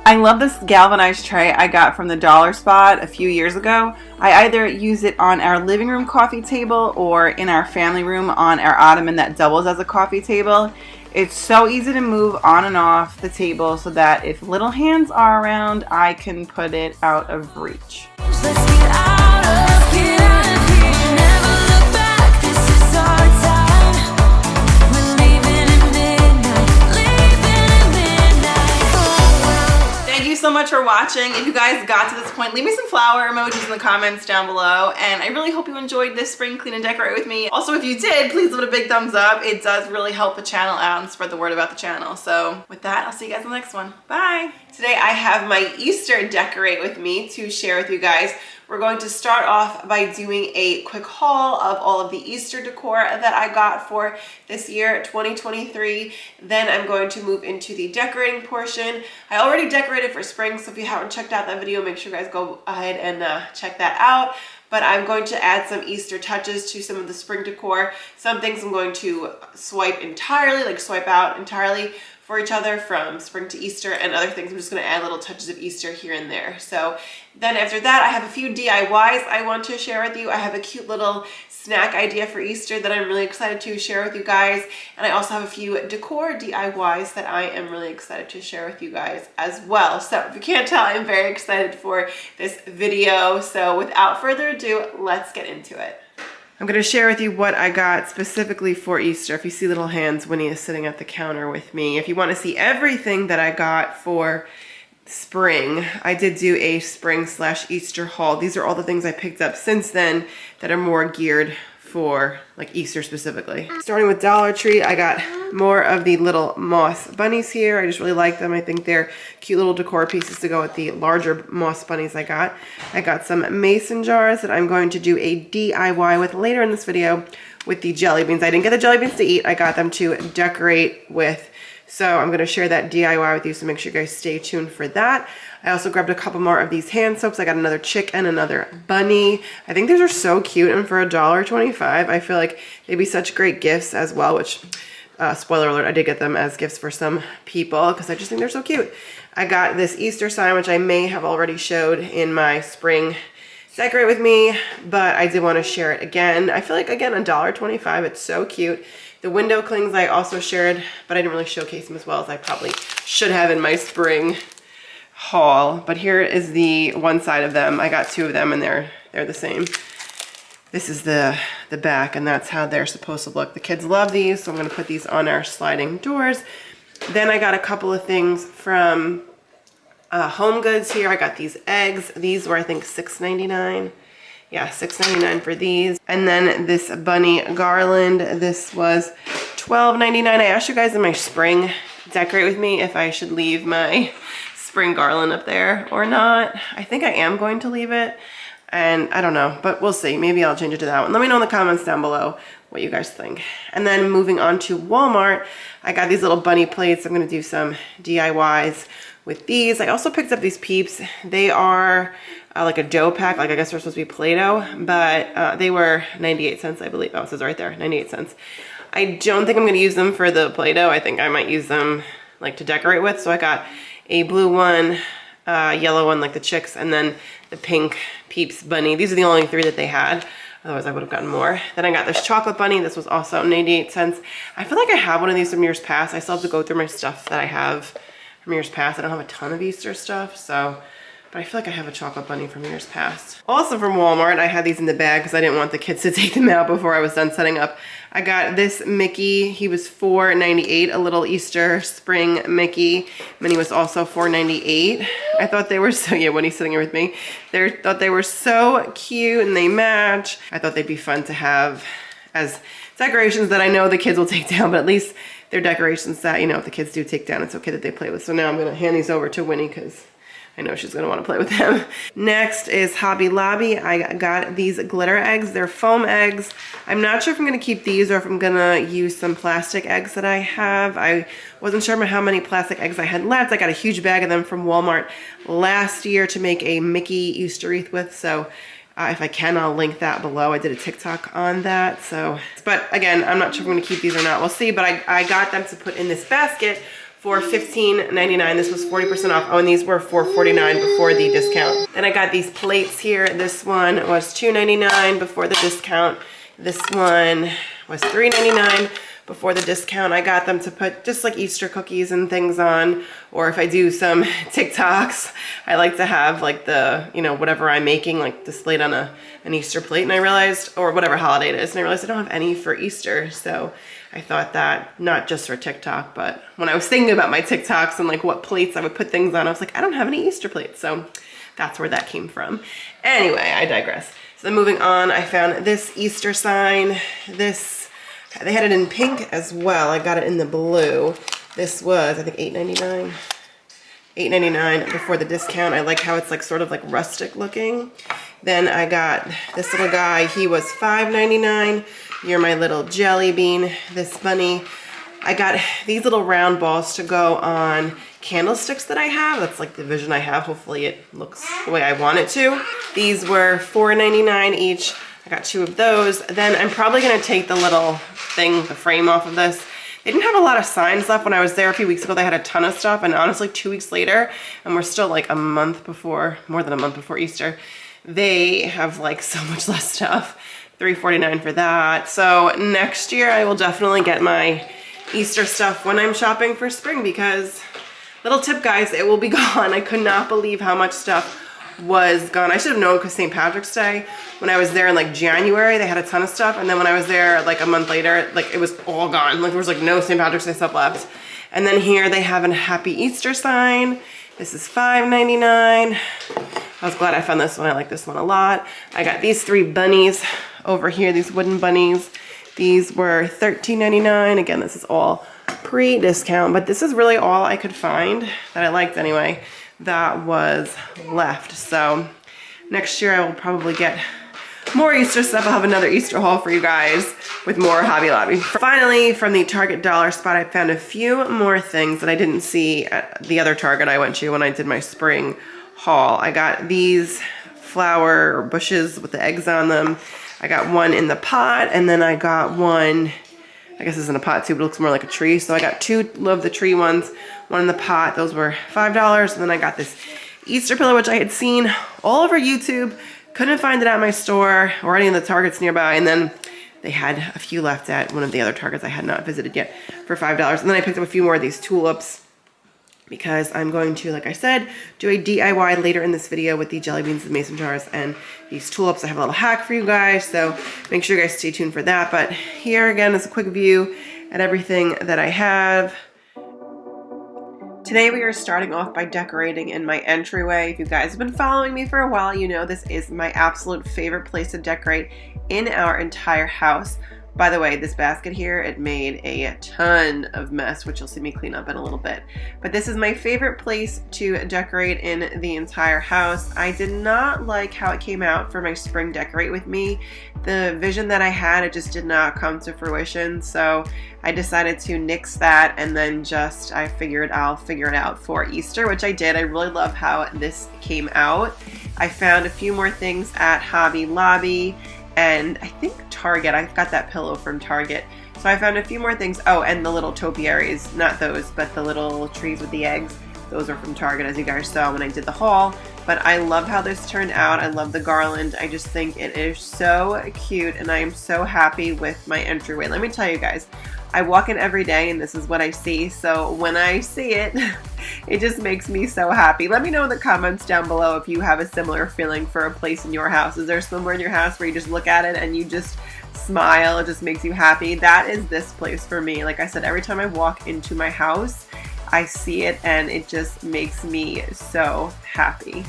A: I love this galvanized tray I got from the dollar spot a few years ago. I either use it on our living room coffee table or in our family room on our ottoman that doubles as a coffee table. It's so easy to move on and off the table so that if little hands are around, I can put it out of reach.
B: Let's get out of here. Never look back. This is our time. We're leaving at midnight. Leaving at midnight.
A: Thank you so much for watching. If you guys got to this point, leave me some flower emojis in the comments down below. And I really hope you enjoyed this spring clean and decorate with me. Also, if you did, please give it a big thumbs up. It does really help the channel out and spread the word about the channel. So with that, I'll see you guys in the next one. Bye. Today I have my Easter decorate with me to share with you guys. We're going to start off by doing a quick haul of all of the Easter decor that I got for this year, 2023. Then I'm going to move into the decorating portion. I already decorated for spring, so if you haven't checked out that video, make sure you guys go ahead and check that out. But I'm going to add some Easter touches to some of the spring decor. Some things I'm going to swipe out entirely for each other from spring to Easter, and other things I'm just going to add little touches of Easter here and there. So then after that, I have a few DIYs I want to share with you. I have a cute little snack idea for Easter that I'm really excited to share with you guys. And I also have a few decor DIYs that I am really excited to share with you guys as well. So if you can't tell, I'm very excited for this video. So without further ado, let's get into it. I'm going to share with you what I got specifically for Easter. If you see little hands, Winnie is sitting at the counter with me. If you want to see everything that I got for spring. I did do a spring / Easter haul. These are all the things I picked up since then that are more geared for like Easter specifically. Starting with Dollar Tree, I got more of the little moss bunnies here. I just really like them. I think they're cute little decor pieces to go with the larger moss bunnies I got. I got some mason jars that I'm going to do a DIY with later in this video with the jelly beans. I didn't get the jelly beans to eat. I got them to decorate with. So I'm going to share that DIY with you, so make sure you guys stay tuned for that. I also grabbed a couple more of these hand soaps. I got another chick and another bunny. I think these are so cute, and for $1.25, I feel like they'd be such great gifts as well, which, spoiler alert, I did get them as gifts for some people because I just think they're so cute. I got this Easter sign, which I may have already showed in my spring decorate with me, but I did want to share it again. I feel like, again, $1.25, it's so cute. The window clings I also shared, but I didn't really showcase them as well as I probably should have in my spring haul. But here is the one side of them. I got two of them and they're the same. This is the back, and that's how they're supposed to look. The kids love these, so I'm gonna put these on our sliding doors. Then I got a couple of things from Home Goods here. I got these eggs. These were, I think, $6.99. Yeah, $6.99 for these. And then this bunny garland, this was $12.99. I asked you guys in my spring decorate with me if I should leave my spring garland up there or not. I think I am going to leave it, and I don't know, but we'll see. Maybe I'll change it to that one. Let me know in the comments down below what you guys think. And then moving on to Walmart, I got these little bunny plates. I'm gonna do some DIYs with these. I also picked up these Peeps. They are like a dough pack, like I guess they're supposed to be Play-Doh, but they were 98 cents, I believe. Oh, it says right there, 98 cents. I don't think I'm gonna use them for the Play-Doh. I think I might use them like to decorate with. So I got a blue one, yellow one like the chicks, and then the pink Peeps bunny. These are the only three that they had. Otherwise I would have gotten more. Then I got this chocolate bunny. This was also 98 cents. I feel like I have one of these from years past. I still have to go through my stuff that I have from years past. I don't have a ton of Easter stuff, so, but I feel like I have a chocolate bunny from years past. Also from Walmart, I had these in the bag because I didn't want the kids to take them out before I was done setting up. I got this Mickey. He was $4.98, a little Easter spring Mickey. Minnie was also $4.98. I thought they were so, yeah, when he's sitting here with me, thought they were so cute and they match. I thought they'd be fun to have as decorations that I know the kids will take down, but at least they're decorations that, you know, if the kids do take down, it's okay that they play with. So now I'm gonna hand these over to Winnie because I know she's gonna wanna play with them. Next is Hobby Lobby. I got these glitter eggs. They're foam eggs. I'm not sure if I'm gonna keep these or if I'm gonna use some plastic eggs that I have. I wasn't sure how many plastic eggs I had left. I got a huge bag of them from Walmart last year to make a Mickey Easter wreath with, so if I can, I'll link that below. I did a TikTok on that, so. But again, I'm not sure if I'm gonna keep these or not. We'll see, but I got them to put in this basket for $15.99. This was 40% off. Oh, and these were $4.49 before the discount. Then I got these plates here. This one was $2.99 before the discount. This one was $3.99 before the discount. I got them to put just like Easter cookies and things on, or if I do some TikToks, I like to have like the, you know, whatever I'm making like displayed on an Easter plate. And I realized, or whatever holiday it is, and I realized I don't have any for Easter. So I thought that not just for TikTok, but when I was thinking about my TikToks and like what plates I would put things on, I was like, I don't have any Easter plates. So that's where that came from. Anyway, I digress. So then moving on, I found this Easter sign. They had it in pink as well. I got it in the blue. This was, I think, $8.99. $8.99 before the discount. I like how it's like sort of like rustic looking. Then I got this little guy. He was $5.99. You're my little jelly bean. This bunny. I got these little round balls to go on candlesticks that I have. That's like the vision I have. Hopefully it looks the way I want it to. These were $4.99 each. I got two of those. Then I'm probably gonna take the little thing, the frame off of this. They didn't have a lot of signs left when I was there a few weeks ago. They had a ton of stuff, and honestly 2 weeks later, and we're still like a month before, more than a month before Easter, they have like so much less stuff. $3.49 for that. So next year I will definitely get my Easter stuff when I'm shopping for spring, because little tip guys, it will be gone. I could not believe how much stuff was gone. I should have known because St. Patrick's Day, when I was there in like January, they had a ton of stuff, and then when I was there like a month later, like it was all gone. Like there was like no St. Patrick's Day stuff left. And then here they have a Happy Easter sign. This is $5.99. I was glad I found this one. I like this one a lot. I got these 3 bunnies over here, these wooden bunnies. These were $13.99. Again, this is all pre-discount, but this is really all I could find that I liked anyway that was left. So next year I will probably get more Easter stuff. I'll have another Easter haul for you guys with more Hobby Lobby. Finally, from the Target dollar spot, I found a few more things that I didn't see at the other Target I went to when I did my spring haul. I got these flower bushes with the eggs on them. I got one in the pot, and then I got one, I guess it's in a pot too, but it looks more like a tree. So I got 2 of the tree ones, one in the pot. Those were $5. And then I got this Easter pillow, which I had seen all over YouTube. Couldn't find it at my store or any of the Targets nearby. And then they had a few left at one of the other Targets I had not visited yet for $5. And then I picked up a few more of these tulips because I'm going to, like I said, do a DIY later in this video with the jelly beans and mason jars and these tulips. I have a little hack for you guys, so make sure you guys stay tuned for that. But here again is a quick view at everything that I have. Today we are starting off by decorating in my entryway. If you guys have been following me for a while, you know this is my absolute favorite place to decorate in our entire house. By the way, this basket here, it made a ton of mess, which you'll see me clean up in a little bit. But this is my favorite place to decorate in the entire house. I did not like how it came out for my spring decorate with me. The vision that I had, it just did not come to fruition. So I decided to nix that, and then I figured I'll figure it out for Easter, which I did. I really love how this came out. I found a few more things at Hobby Lobby, and I think Target. I got that pillow from Target. So I found a few more things. Oh, and the little topiaries. Not those, but the little trees with the eggs. Those are from Target, as you guys saw when I did the haul. But I love how this turned out. I love the garland. I just think it is so cute, and I am so happy with my entryway. Let me tell you guys, I walk in every day and this is what I see. So when I see it, it just makes me so happy. Let me know in the comments down below if you have a similar feeling for a place in your house. Is there somewhere in your house where you just look at it and you just smile? It just makes you happy. That is this place for me. Like I said, every time I walk into my house, I see it and it just makes me so happy.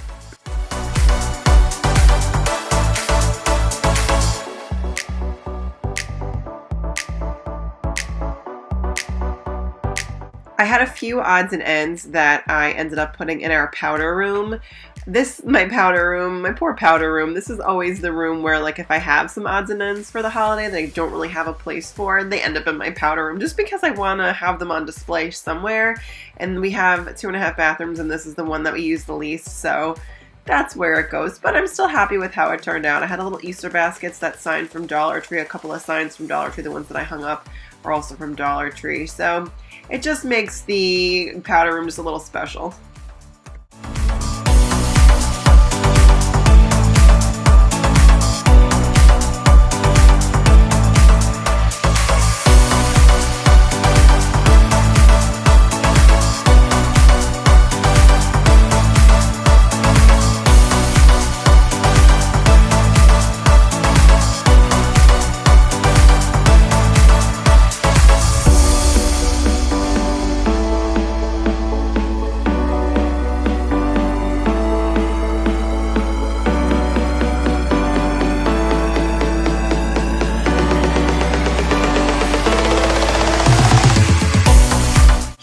A: I had a few odds and ends that I ended up putting in our powder room. My poor powder room, this is always the room where, like, if I have some odds and ends for the holiday that I don't really have a place for, they end up in my powder room just because I want to have them on display somewhere. And we have 2.5 bathrooms, and this is the one that we use the least, so that's where it goes. But I'm still happy with how it turned out. I had a little Easter baskets, that sign from Dollar Tree, a couple of signs from Dollar Tree. The ones that I hung up are also from Dollar Tree. So it just makes the powder room just a little special.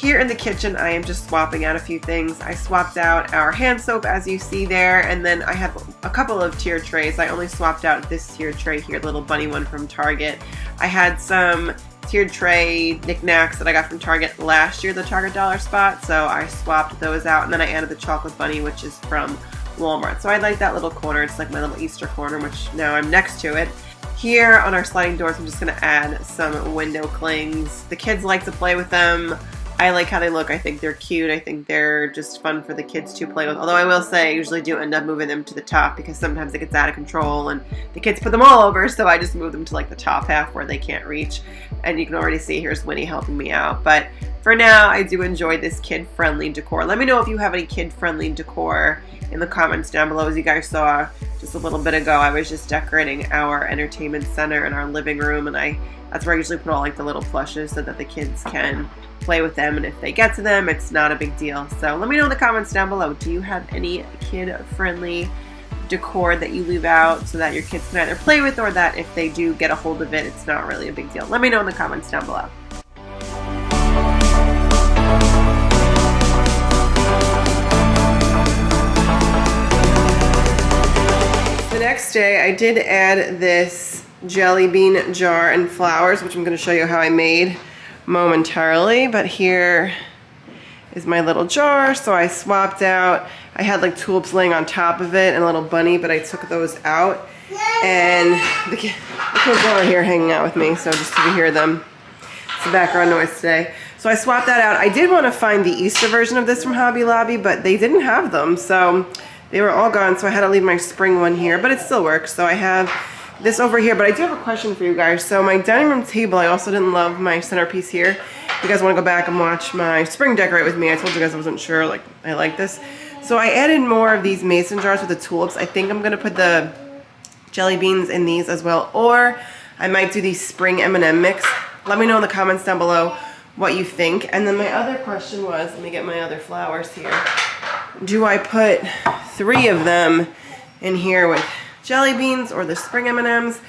A: Here in the kitchen, I am just swapping out a few things. I swapped out our hand soap, as you see there, and then I have a couple of tiered trays. I only swapped out this tiered tray here, the little bunny one from Target. I had some tiered tray knickknacks that I got from Target last year, the Target dollar spot, so I swapped those out, and then I added the chocolate bunny, which is from Walmart. So I like that little corner. It's like my little Easter corner, which now I'm next to it. Here on our sliding doors, I'm just going to add some window clings. The kids like to play with them. I like how they look. I think they're cute. I think they're just fun for the kids to play with. Although I will say I usually do end up moving them to the top because sometimes it gets out of control and the kids put them all over, so I just move them to like the top half where they can't reach. And you can already see here's Winnie helping me out. But for now, I do enjoy this kid-friendly decor. Let me know if you have any kid-friendly decor in the comments down below. As you guys saw just a little bit ago, I was just decorating our entertainment center and our living room, and that's where I usually put all like the little plushes so that the kids can
C: play with them, and if they get to them, it's not a big deal. So let me know in the comments down below. Do you have any kid-friendly decor that you leave out so that your kids can either play with, or that if they do get a hold of it, it's not really a big deal? Let me know in the comments down below. The next day I did add this jelly bean jar and flowers, which I'm going to show you how I made momentarily, but here is my little jar. So I swapped out, I had like tulips laying on top of it and a little bunny, but I took those out, and the kids are here hanging out with me, so just so you hear them. It's the background noise today. So I swapped that out. I did want to find the Easter version of this from Hobby Lobby, but they didn't have them, so they were all gone, so I had to leave my spring one here, but it still works. So I have this over here, but I do have a question for you guys. So my dining room table, I also didn't love my centerpiece here. If you guys want to go back and watch my spring decorate with me, I told you guys I wasn't sure, like, I like this. So I added more of these mason jars with the tulips. I think I'm going to put the jelly beans in these as well, or I might do the spring M&M mix. Let me know in the comments down below what you think. And then my other question was, let me get my other flowers here. Do I put 3 of them in here with jelly beans or the spring M&Ms?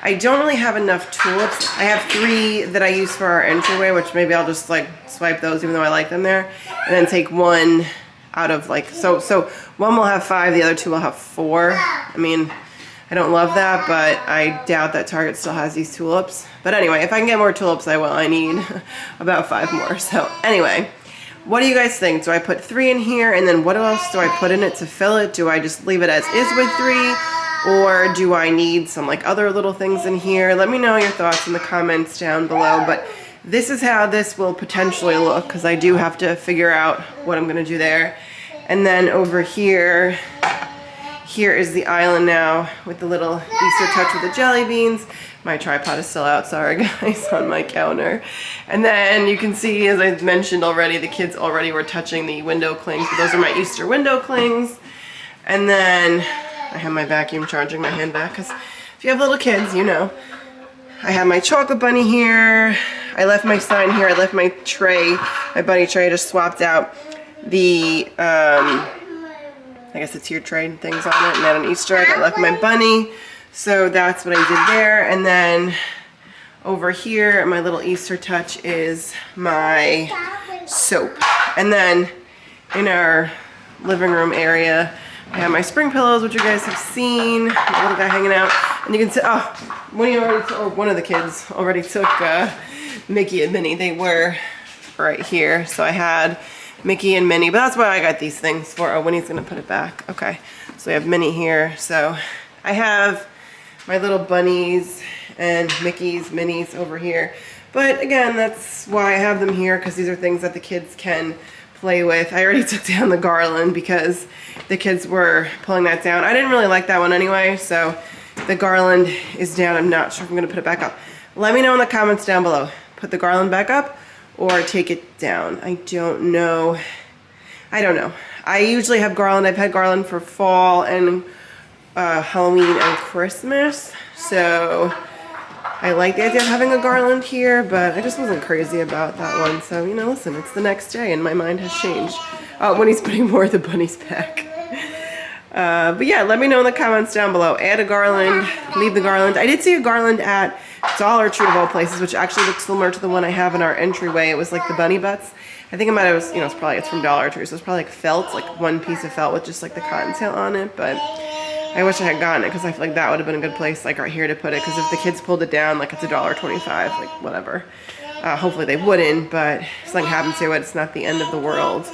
C: I don't really have enough tulips. I have 3 that I use for our entryway, which maybe I'll just like swipe those even though I like them there, and then take 1 out of like, so 1 will have 5, the other 2 will have 4. I mean, I don't love that, but I doubt that Target still has these tulips. But anyway, if I can get more tulips, I will. I need about 5 more. So anyway, what do you guys think? Do I put 3 in here, and then what else do I put in it to fill it? Do I just leave it as is with 3? Or do I need some like other little things in here? Let me know your thoughts in the comments down below. But this is how this will potentially look, because I do have to figure out what I'm going to do there. And then over here, here is the island now with the little Easter touch with the jelly beans. My tripod is still out, sorry guys, on my counter. And then you can see, as I mentioned already, the kids already were touching the window clings. But those are my Easter window clings. And then I have my vacuum charging my hand back, because if you have little kids, you know. I have my chocolate bunny here. I left my sign here. I left my tray, my bunny tray. I just swapped out the, I guess the tier tray things on it, and then an Easter egg. I left my bunny. So that's what I did there. And then over here, my little Easter touch is my soap. And then in our living room area, I have my spring pillows, which you guys have seen. My little guy hanging out. And you can see, oh, one of the kids already took Mickey and Minnie. They were right here. So I had Mickey and Minnie, but that's what I got these things for. Oh, Winnie's gonna put it back. Okay, so we have Minnie here. So I have my little bunnies and Mickey's, Minnie's over here. But again, that's why I have them here, because these are things that the kids can play with. I already took down the garland because the kids were pulling that down. I didn't really like that one anyway, so the garland is down. I'm not sure if I'm gonna put it back up. Let me know in the comments down below. Put the garland back up or take it down. I don't know. I don't know. I usually have garland. I've had garland for fall and Halloween and Christmas. So I like the idea of having a garland here, but I just wasn't crazy about that one. So, you know, listen, it's the next day and my mind has changed. When he's putting more of the bunnies back. But yeah, let me know in the comments down below. Add a garland, leave the garland. I did see a garland at Dollar Tree of all places, which actually looks similar to the one I have in our entryway. It was like the bunny butts. I think it might have, you know, it's from Dollar Tree, so it's probably like felt, like one piece of felt with just like the cottontail on it. But I wish I had gotten it, because I feel like that would have been a good place, like right here, to put it. Because if the kids pulled it down, like it's $1.25, like whatever. Hopefully they wouldn't, but if something happens to it, it's not the end of the world.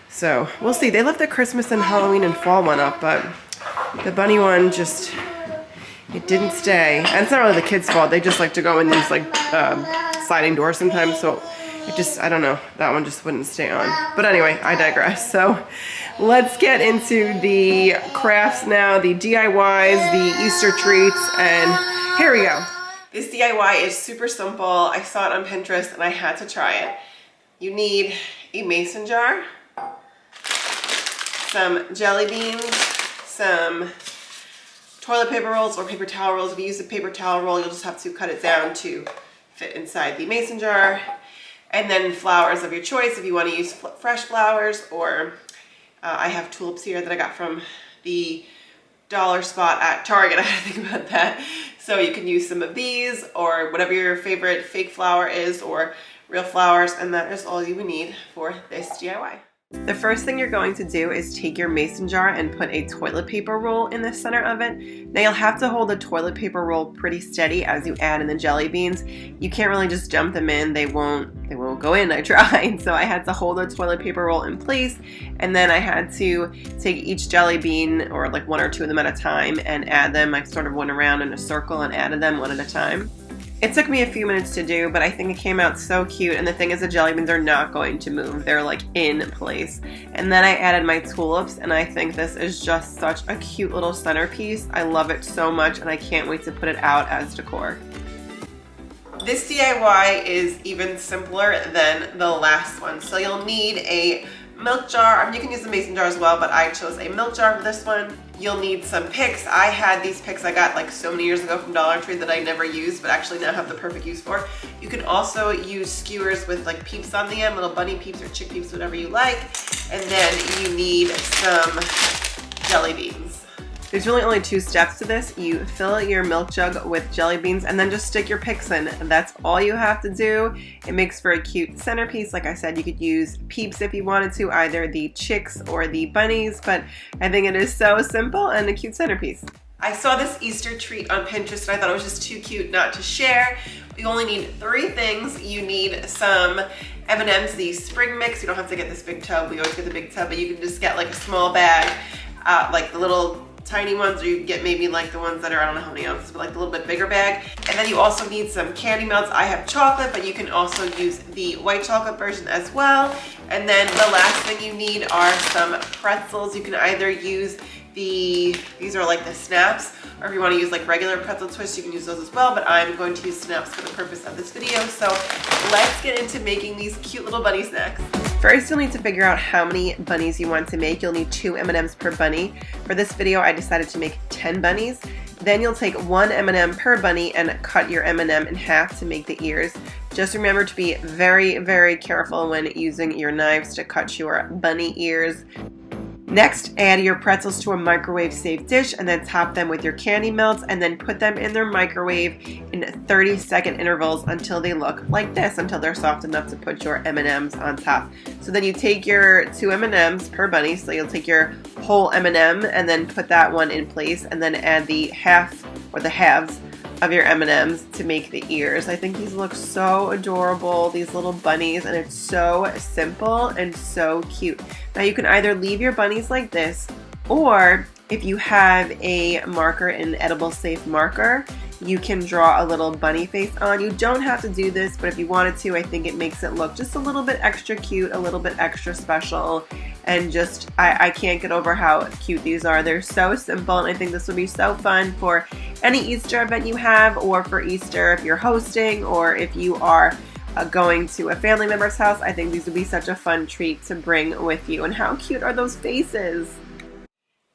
C: So we'll see. They left the Christmas and Halloween and fall one up, but the bunny one just, it didn't stay. And it's not really the kids' fault. They just like to go in these like sliding doors sometimes. So it just, I don't know, that one just wouldn't stay on. But anyway, I digress. So let's get into the crafts now, the DIYs, the Easter treats, and here we go. This DIY is super simple. I saw it on Pinterest and I had to try it. You need a mason jar, some jelly beans, some toilet paper rolls or paper towel rolls. If you use a paper towel roll, you'll just have to cut it down to fit inside the mason jar. And then flowers of your choice if you want to use fresh flowers, or I have tulips here that I got from the dollar spot at Target. I had to think about that. So you can use some of these or whatever your favorite fake flower is, or real flowers, and that is all you would need for this DIY. The first thing you're going to do is take your mason jar and put a toilet paper roll in the center of it. Now you'll have to hold the toilet paper roll pretty steady as you add in the jelly beans. You can't really just dump them in. They won't go in. I tried. So I had to hold the toilet paper roll in place, and then I had to take each jelly bean, or like one or two of them at a time, and add them. I sort of went around in a circle and added them one at a time. It took me a few minutes to do, but I think it came out so cute. And the thing is, the jelly beans are not going to move. They're like in place. And then I added my tulips, and I think this is just such a cute little centerpiece. I love it so much, and I can't wait to put it out as decor. This DIY is even simpler than the last one. So you'll need a milk jar. I mean, you can use a mason jar as well, but I chose a milk jar for this one. You'll need some picks. I had these picks I got like so many years ago from Dollar Tree that I never used, but actually now have the perfect use for. You can also use skewers with like peeps on the end, little bunny peeps or chick peeps, whatever you like. And then you need some jelly beans. There's really only 2 steps to this. You fill your milk jug with jelly beans and then just stick your picks in. And that's all you have to do. It makes for a cute centerpiece. Like I said, you could use peeps if you wanted to, either the chicks or the bunnies, but I think it is so simple and a cute centerpiece. I saw this Easter treat on Pinterest and I thought it was just too cute not to share. You only need 3 things. You need some M&M's, the spring mix. You don't have to get this big tub. We always get the big tub, but you can just get like a small bag, like the little tiny ones, or you get maybe like the ones that are, I don't know how many ounces, but like a little bit bigger bag. And then you also need some candy melts. I have chocolate, but you can also use the white chocolate version as well. And then the last thing you need are some pretzels. You can either use these are like the snaps, or if you want to use like regular pretzel twists, you can use those as well, but I'm going to use snaps for the purpose of this video. So let's get into making these cute little bunny snacks. First, you'll need to figure out how many bunnies you want to make. You'll need 2 M&Ms per bunny. For this video, I decided to make 10 bunnies. Then you'll take 1 M&M per bunny and cut your M&M in half to make the ears. Just remember to be very, very careful when using your knives to cut your bunny ears. Next, add your pretzels to a microwave-safe dish and then top them with your candy melts, and then put them in their microwave in 30-second intervals until they look like this, until they're soft enough to put your M&Ms on top. So then you take your 2 M&Ms per bunny, so you'll take your whole M&M and then put that one in place, and then add the half or the halves of your M&Ms to make the ears. I think these look so adorable, these little bunnies, and it's so simple and so cute. Now you can either leave your bunnies like this, or if you have a marker, an edible safe marker, you can draw a little bunny face on. You don't have to do this, but if you wanted to, I think it makes it look just a little bit extra cute, a little bit extra special, and just, I can't get over how cute these are. They're so simple, and I think this would be so fun for any Easter event you have, or for Easter if you're hosting, or if you are going to a family member's house. I think these would be such a fun treat to bring with you. And how cute are those faces?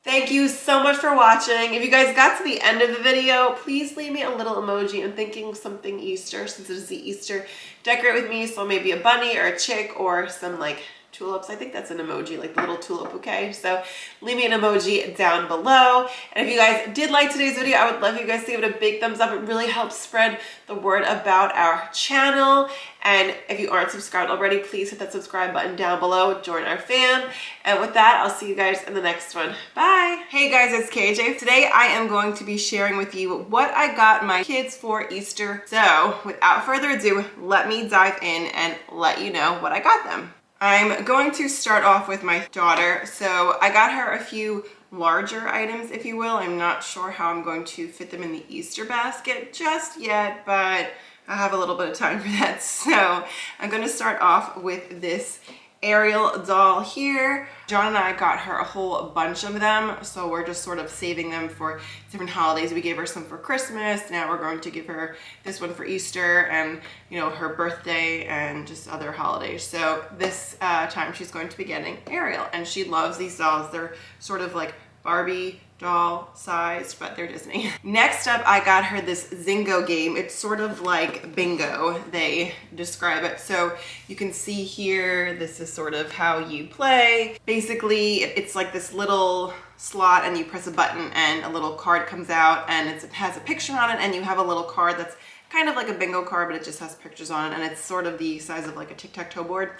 C: Thank you so much for watching. If you guys got to the end of the video, please leave me a little emoji. I'm thinking something Easter, since it is the Easter decorate with me. So maybe a bunny or a chick or some like tulips. I think that's an emoji, like the little tulip bouquet. So leave me an emoji down below. And if you guys did like today's video, I would love you guys to give it a big thumbs up. It really helps spread the word about our channel. And if you aren't subscribed already, please hit that subscribe button down below. Join our fam. And with that, I'll see you guys in the next one. Bye. Hey guys, it's KJ. Today I am going to be sharing with you what I got my kids for Easter. So without further ado, let me dive in and let you know what I got them. I'm going to start off with my daughter. So I got her a few larger items, if you will. I'm not sure how I'm going to fit them in the Easter basket just yet, but I have a little bit of time for that. So I'm going to start off with this Ariel doll here. John and I got her a whole bunch of them, so we're just sort of saving them for different holidays. We gave her some for Christmas. Now we're going to give her this one for Easter and, you know, her birthday and just other holidays. So this time she's going to be getting Ariel, and she loves these dolls. They're sort of like Barbie doll sized, but they're Disney. Next up, I got her this Zingo game. It's sort of like bingo, they describe it. So you can see here, this is sort of how you play. Basically, it's like this little slot and you press a button and a little card comes out and it has a picture on it, and you have a little card that's kind of like a bingo card, but it just has pictures on it, and it's sort of the size of like a tic-tac-toe board.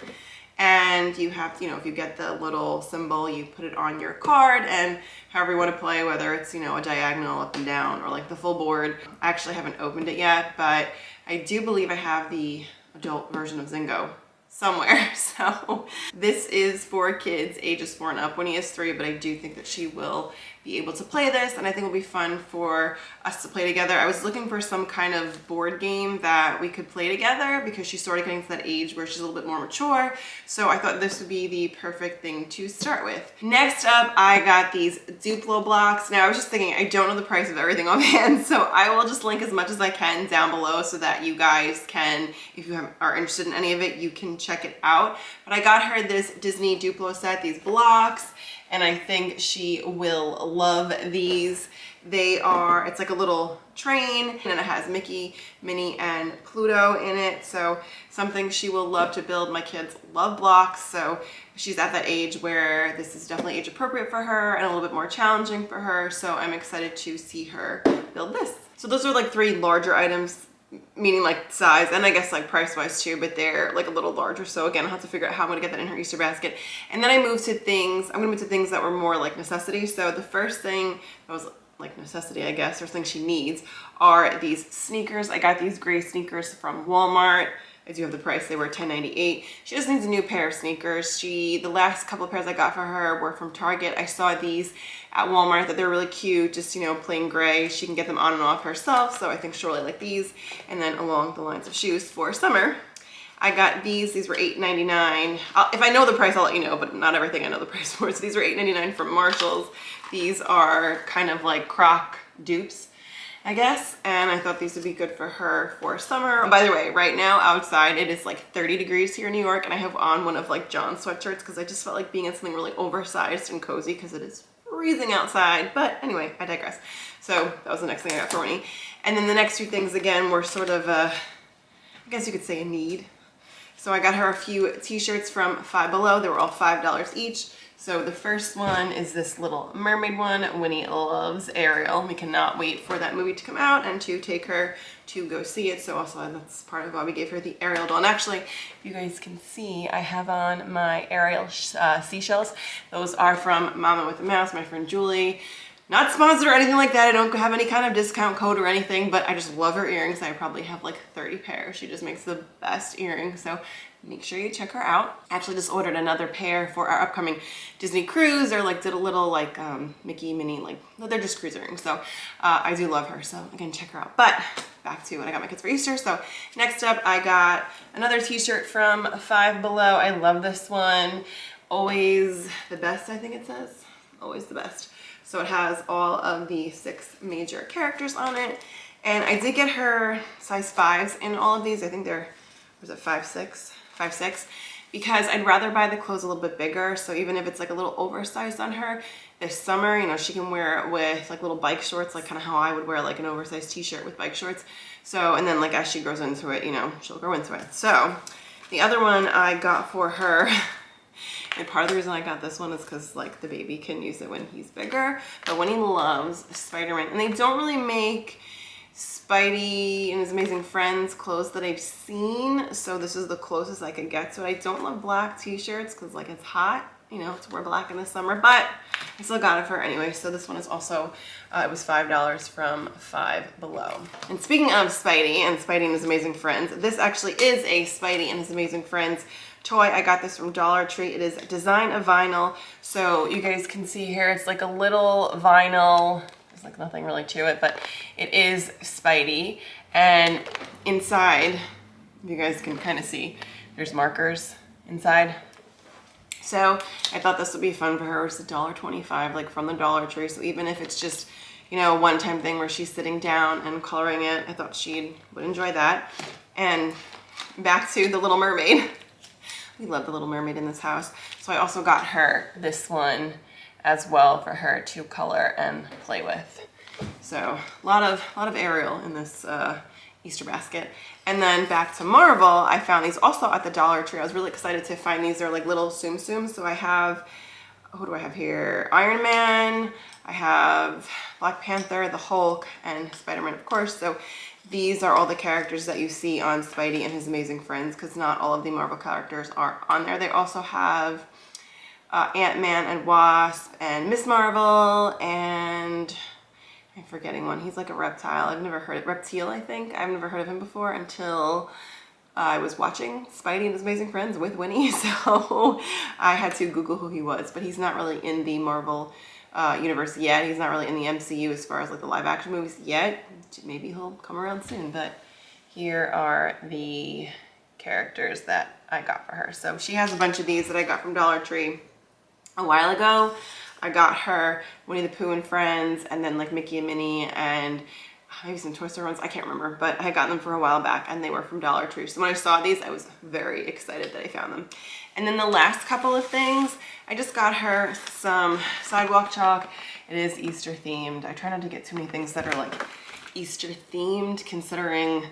C: And you have, you know, if you get the little symbol, you put it on your card, and however you want to play, whether it's, you know, a diagonal up and down or like the full board. I actually haven't opened it yet, but I do believe I have the adult version of Zingo somewhere. So this is for kids ages 4 and up. Winnie is 3, but I do think that she will be able to play this, and I think it'll be fun for us to play together. I was looking for some kind of board game that we could play together because she's sort of getting to that age where she's a little bit more mature. So I thought this would be the perfect thing to start with. Next up, I got these Duplo blocks. Now I was just thinking, I don't know the price of everything offhand, so I will just link as much as I can down below so that you guys can, if you are interested in any of it, you can check it out. But I got her this Disney Duplo set, these blocks, and I think she will love these. They are, it's like a little train, and it has Mickey, Minnie, and Pluto in it. So something she will love to build. My kids love blocks, so she's at that age where this is definitely age appropriate for her and a little bit more challenging for her. So I'm excited to see her build this. So those are like 3 larger items, meaning like size and I guess like price wise too, but they're like a little larger. So again, I'll have to figure out how I'm gonna get that in her Easter basket. And then I'm gonna move to things that were more like necessities. So the first thing that was like necessity, I guess, or thing she needs are these sneakers. I got these gray sneakers from Walmart. I do have the price, they were $10.98. She just needs a new pair of sneakers. The last couple of pairs I got for her were from Target. I saw these at Walmart that they're really cute, just, you know, plain gray. She can get them on and off herself, so I think she'll really like these. And then along the lines of shoes for summer, I got these were $8.99. If I know the price, I'll let you know, but not everything I know the price for. So these are $8.99 from Marshall's. These are kind of like Croc dupes, I guess, and I thought these would be good for her for summer. By the way, right now outside it is like 30 degrees here in New York, and I have on one of like John's sweatshirts because I just felt like being in something really oversized and cozy because it is freezing outside. But anyway, I digress. So that was the next thing I got for Winnie. And then the next 2 things again were sort of I guess you could say a need. So I got her a few t-shirts from Five Below. They were all $5 each. So the first one is this little mermaid one. Winnie loves Ariel. We cannot wait for that movie to come out and to take her to go see it. So also that's part of why we gave her the Ariel doll. And actually, if you guys can see, I have on my Ariel seashells. Those are from Mama with the Mouse, my friend Julie. Not sponsored or anything like that. I don't have any kind of discount code or anything, but I just love her earrings. I probably have like 30 pairs. She just makes the best earrings. So make sure you check her out. I actually just ordered another pair for our upcoming Disney cruise. They're like, did a little like Mickey, Minnie, like, they're just cruise earrings. So I do love her. So again, check her out. But back to what I got my kids for Easter. So next up, I got another t-shirt from Five Below. I love this one. Always the best, I think it says. Always the best. So it has all of the 6 major characters on it. And I did get her size 5s in all of these. I think they're, was it 5'6"? 5'6", because I'd rather buy the clothes a little bit bigger. So even if it's like a little oversized on her this summer, you know, she can wear it with like little bike shorts, like kind of how I would wear like an oversized t-shirt with bike shorts. So, and then like as she grows into it, you know, she'll grow into it. So the other one I got for her, and part of the reason I got this one is because like the baby can use it when he's bigger, but Winnie loves Spider-Man, and they don't really make Spidey and His Amazing Friends clothes that I've seen, so this is the closest I could get to it. I don't love black t-shirts because like it's hot, you know, to wear black in the summer, but I still got it for her anyway. So this one is also, it was $5 from Five Below. And speaking of Spidey and His Amazing Friends, this actually is a Spidey and His Amazing Friends toy. I got this from Dollar Tree. It is Design a Vinyl. So you guys can see here, it's like a little vinyl. There's like nothing really to it, but it is Spidey. And inside, you guys can kind of see, there's markers inside. So I thought this would be fun for her. It's $1.25, like from the Dollar Tree. So even if it's just, you know, a one-time thing where she's sitting down and coloring it, I thought she would enjoy that. And back to the Little Mermaid. We love the Little Mermaid in this house. So I also got her this one. as well for her to color and play with. So a lot of Ariel in this Easter basket. And then back to Marvel, I found these also at the Dollar Tree. I was really excited to find these. They're like little Tsum Tsums. So I have, who do I have here? Iron Man, I have Black Panther, the Hulk, and Spider-Man, of course. So these are all the characters that you see on Spidey and His Amazing Friends, because not all of the Marvel characters are on there. They also have Ant-Man and Wasp and Miss Marvel, and I'm forgetting one. He's like a reptile. I've never heard of Reptile, I think. I've never heard of him before until I was watching Spidey and His Amazing Friends with Winnie, so I had to Google who he was. But he's not really in the Marvel universe yet. He's not really in the MCU as far as like the live action movies yet. Maybe he'll come around soon. But here are the characters that I got for her. So she has a bunch of these that I got from Dollar Tree a while ago. I got her Winnie the Pooh and Friends, and then like Mickey and Minnie, and maybe some Toy Story ones. I can't remember, but I had gotten them for a while back and they were from Dollar Tree. So when I saw these, I was very excited that I found them. And then the last couple of things, I just got her some sidewalk chalk. It is Easter themed. I try not to get too many things that are like Easter themed, considering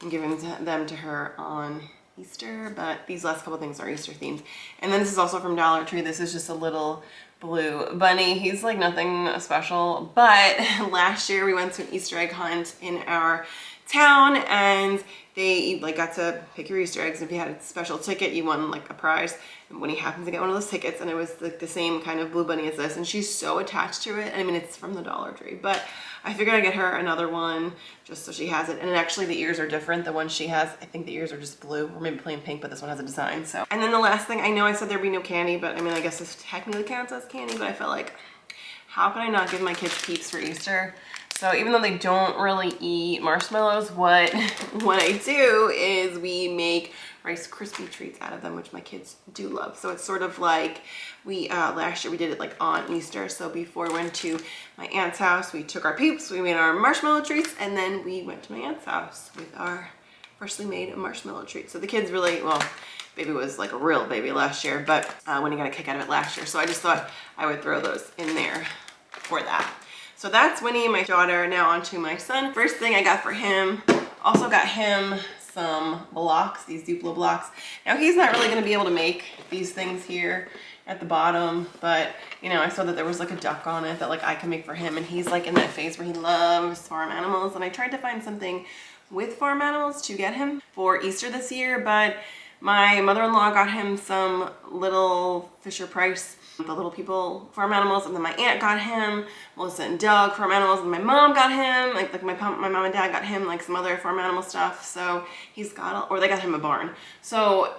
C: I'm giving them to her on Easter, but these last couple things are Easter themed. And then this is also from Dollar Tree. This is just a little blue bunny. He's like nothing special, but last year we went to an Easter egg hunt in our town, and they like got to pick your Easter eggs. If you had a special ticket, you won like a prize. And Winnie happened to get one of those tickets, and it was like the same kind of blue bunny as this, and she's so attached to it. I mean, it's from the Dollar Tree, but I figured I'd get her another one just so she has it. And actually the ears are different. The one she has, I think the ears are just blue or maybe plain pink, but this one has a design. So, and then the last thing, I know I said there'd be no candy, but I mean, I guess this technically counts as candy, but I felt like, how can I not give my kids Peeps for Easter? So even though they don't really eat marshmallows, what I do is we make Rice Krispie treats out of them, which my kids do love. So it's sort of like we, last year we did it like on Easter. So before we went to my aunt's house, we took our Peeps, we made our marshmallow treats, and then we went to my aunt's house with our freshly made marshmallow treats. So the kids really, well, baby was like a real baby last year, but when he got a kick out of it last year. So I just thought I would throw those in there for that. So that's Winnie, my daughter. Now on to my son. First thing I got for him, also got him some blocks, these Duplo blocks. Now he's not really gonna be able to make these things here at the bottom, but you know, I saw that there was like a duck on it that like I can make for him, and he's like in that phase where he loves farm animals, and I tried to find something with farm animals to get him for Easter this year, but my mother-in-law got him some little Fisher-Price, the Little People farm animals, and then my aunt got him Melissa and Doug farm animals, and my mom got him like my mom and dad got him like some other farm animal stuff. So he's got, or they got him a barn. So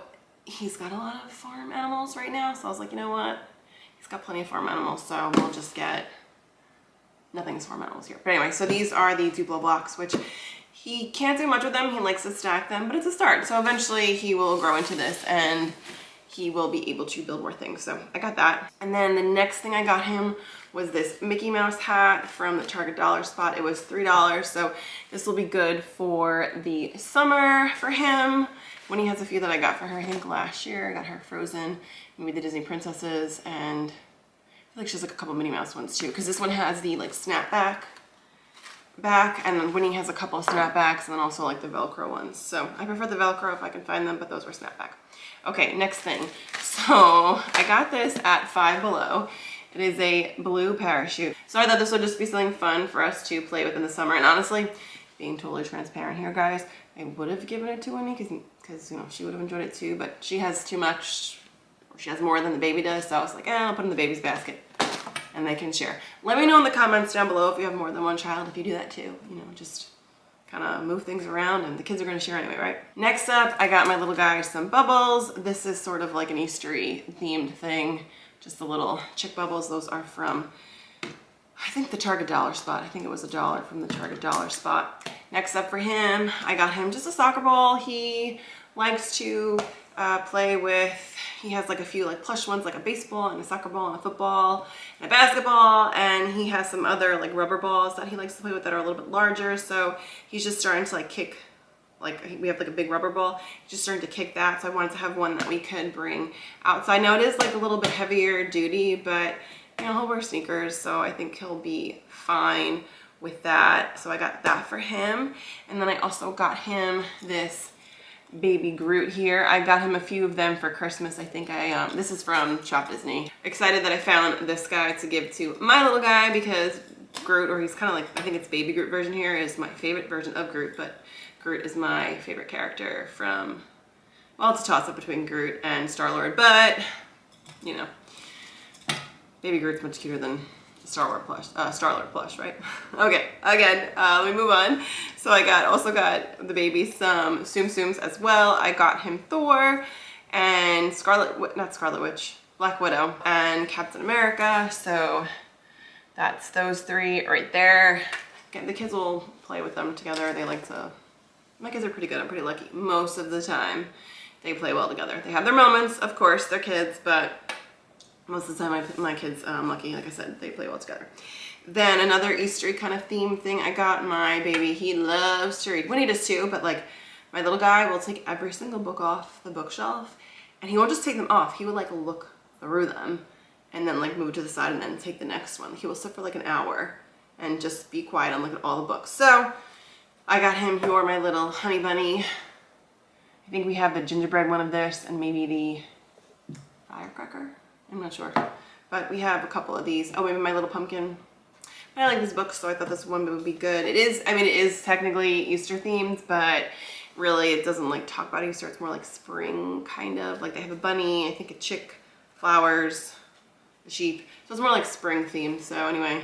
C: he's got a lot of farm animals right now. So I was like, you know what? He's got plenty of farm animals, so we'll just get, nothing's farm animals here. But anyway, so these are the Duplo blocks, which he can't do much with them. He likes to stack them, but it's a start. So eventually he will grow into this and he will be able to build more things. So I got that. And then the next thing I got him was this Mickey Mouse hat from the Target Dollar Spot. It was $3. So this will be good for the summer for him. Winnie has a few that I got for her. I think last year I got her Frozen, maybe the Disney Princesses, and I feel like she has like a couple Minnie Mouse ones too, because this one has the like snapback back, and then Winnie has a couple of snapbacks, and then also like the Velcro ones. So I prefer the Velcro if I can find them, but those were snapback. Okay, next thing. So I got this at Five Below. It is a blue parachute. So I thought this would just be something fun for us to play with in the summer. And honestly, being totally transparent here, guys, I would have given it to Winnie because you know, she would have enjoyed it too, but she has too much, or she has more than the baby does. So I was like, I'll put it in the baby's basket and they can share. Let me know in the comments down below if you have more than one child, if you do that too. You know, just kind of move things around, and the kids are going to share anyway, right? Next up, I got my little guy some bubbles. This is sort of like an Eastery themed thing. Just the little chick bubbles. Those are from, I think, the Target Dollar Spot. I think it was $1 from the Target Dollar Spot. Next up for him, I got him just a soccer ball. He likes to play with, he has like a few like plush ones, like a baseball and a soccer ball and a football and a basketball, and he has some other like rubber balls that he likes to play with that are a little bit larger. So he's just starting to like kick, like we have like a big rubber ball, he's just starting to kick that. So I wanted to have one that we could bring outside. Now it is like a little bit heavier duty, but you know, he'll wear sneakers, so I think he'll be fine with that. So I got that for him. And then I also got him this baby Groot here. I got him a few of them for Christmas. I think this is from Shop Disney. Excited that I found this guy to give to my little guy because Groot, or he's kind of like, I think it's baby Groot version here, is my favorite version of Groot, but Groot is my favorite character from, well, it's a toss up between Groot and Star-Lord, but you know, baby Groot's much cuter than Star-Lord plush, right? Okay, again, we move on. So I also got the baby some Tsum Tsums as well. I got him Thor and Black Widow and Captain America. So that's those three right there. Again, the kids will play with them together. They like to, my kids are pretty good. I'm pretty lucky. Most of the time they play well together. They have their moments, of course, they're kids, but most of the time my kids, I'm lucky, like I said, they play well together. Then another Easter kind of theme thing, I got my baby, he loves to read. Winnie does too, but like my little guy will take every single book off the bookshelf and he won't just take them off. He would like look through them and then like move to the side and then take the next one. He will sit for like an hour and just be quiet and look at all the books. So I got him You're My Little Honey Bunny. I think we have the gingerbread one of this and maybe the firecracker. I'm not sure, but we have a couple of these. Oh, maybe My Little Pumpkin. I like this book, so I thought this one would be good. It is, I mean, it is technically Easter themed, but really it doesn't like talk about Easter. It's more like spring kind of. Like they have a bunny, I think a chick, flowers, a sheep. So it's more like spring themed. So anyway,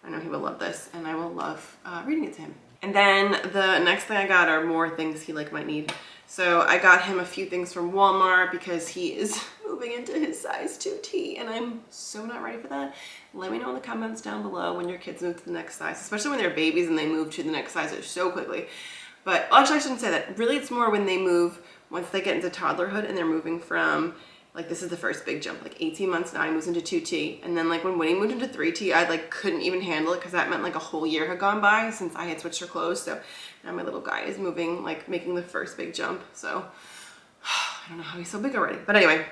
C: I know he will love this and I will love reading it to him. And then the next thing I got are more things he like might need. So I got him a few things from Walmart because he is moving into his size 2T and I'm so not ready for that. Let me know in the comments down below when your kids move to the next size, especially when they're babies and they move to the next size so quickly. But actually I shouldn't say that. Really it's more when they move, once they get into toddlerhood and they're moving from, like this is the first big jump, like 18 months now he moves into 2T. And then like when Winnie moved into 3T, I like couldn't even handle it because that meant like a whole year had gone by since I had switched her clothes. So now my little guy is moving, like making the first big jump. So I don't know how he's so big already. But anyway,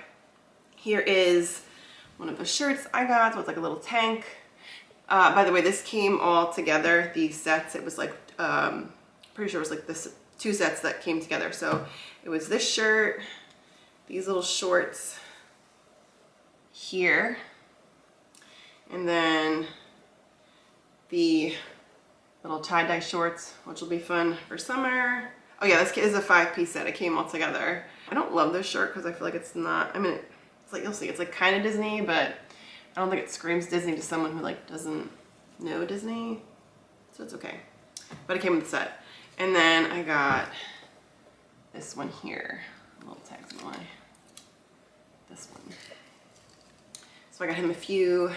C: here is one of the shirts I got. So it's like a little tank. By the way, this came all together, these sets. It was like, pretty sure it was like this 2 sets that came together. So it was this shirt, these little shorts here, and then the little tie-dye shorts, which will be fun for summer. Oh yeah, this is a 5-piece set. It came all together. I don't love this shirt because I feel like it's not, I mean, it's like, you'll see, it's like kind of Disney, but I don't think it screams Disney to someone who like doesn't know Disney, so it's okay. But it came with the set. And then I got this one here. A little tags in the way. This one. So I got him a few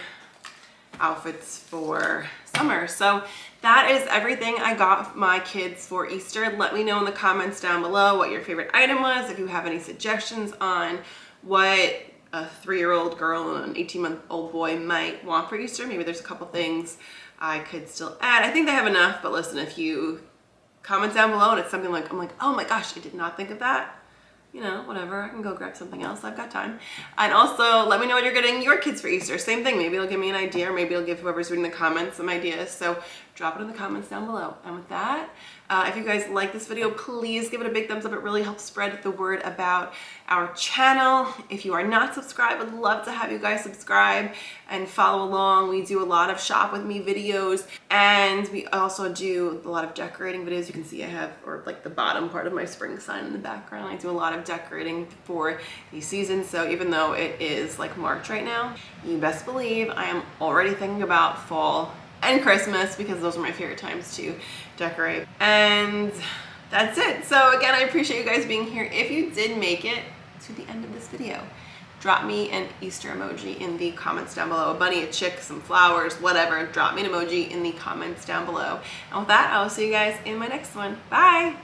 C: outfits for summer. So that is everything I got my kids for Easter. Let me know in the comments down below what your favorite item was. If you have any suggestions on what a 3-year-old girl and an 18-month-old boy might want for Easter. Maybe there's a couple things I could still add. I think they have enough, but listen, if you comment down below and it's something like, I'm like, oh my gosh, I did not think of that. You know, whatever, I can go grab something else, I've got time. And also let me know what you're getting your kids for Easter. Same thing, maybe it'll give me an idea, or maybe it'll give whoever's reading the comments some ideas. So drop it in the comments down below. And with that, if you guys like this video, please give it a big thumbs up. It really helps spread the word about our channel. If you are not subscribed, I'd love to have you guys subscribe and follow along. We do a lot of shop with me videos, and we also do a lot of decorating videos. You can see I have, or like the bottom part of my spring sign in the background. I do a lot of decorating for the season. So even though it is like March right now, you best believe I am already thinking about fall and Christmas because those are my favorite times to decorate. And that's it. So again, I appreciate you guys being here. If you did make it to the end of this video, drop me an Easter emoji in the comments down below. A bunny, a chick, some flowers, whatever. Drop me an emoji in the comments down below. And with that, I will see you guys in my next one. Bye.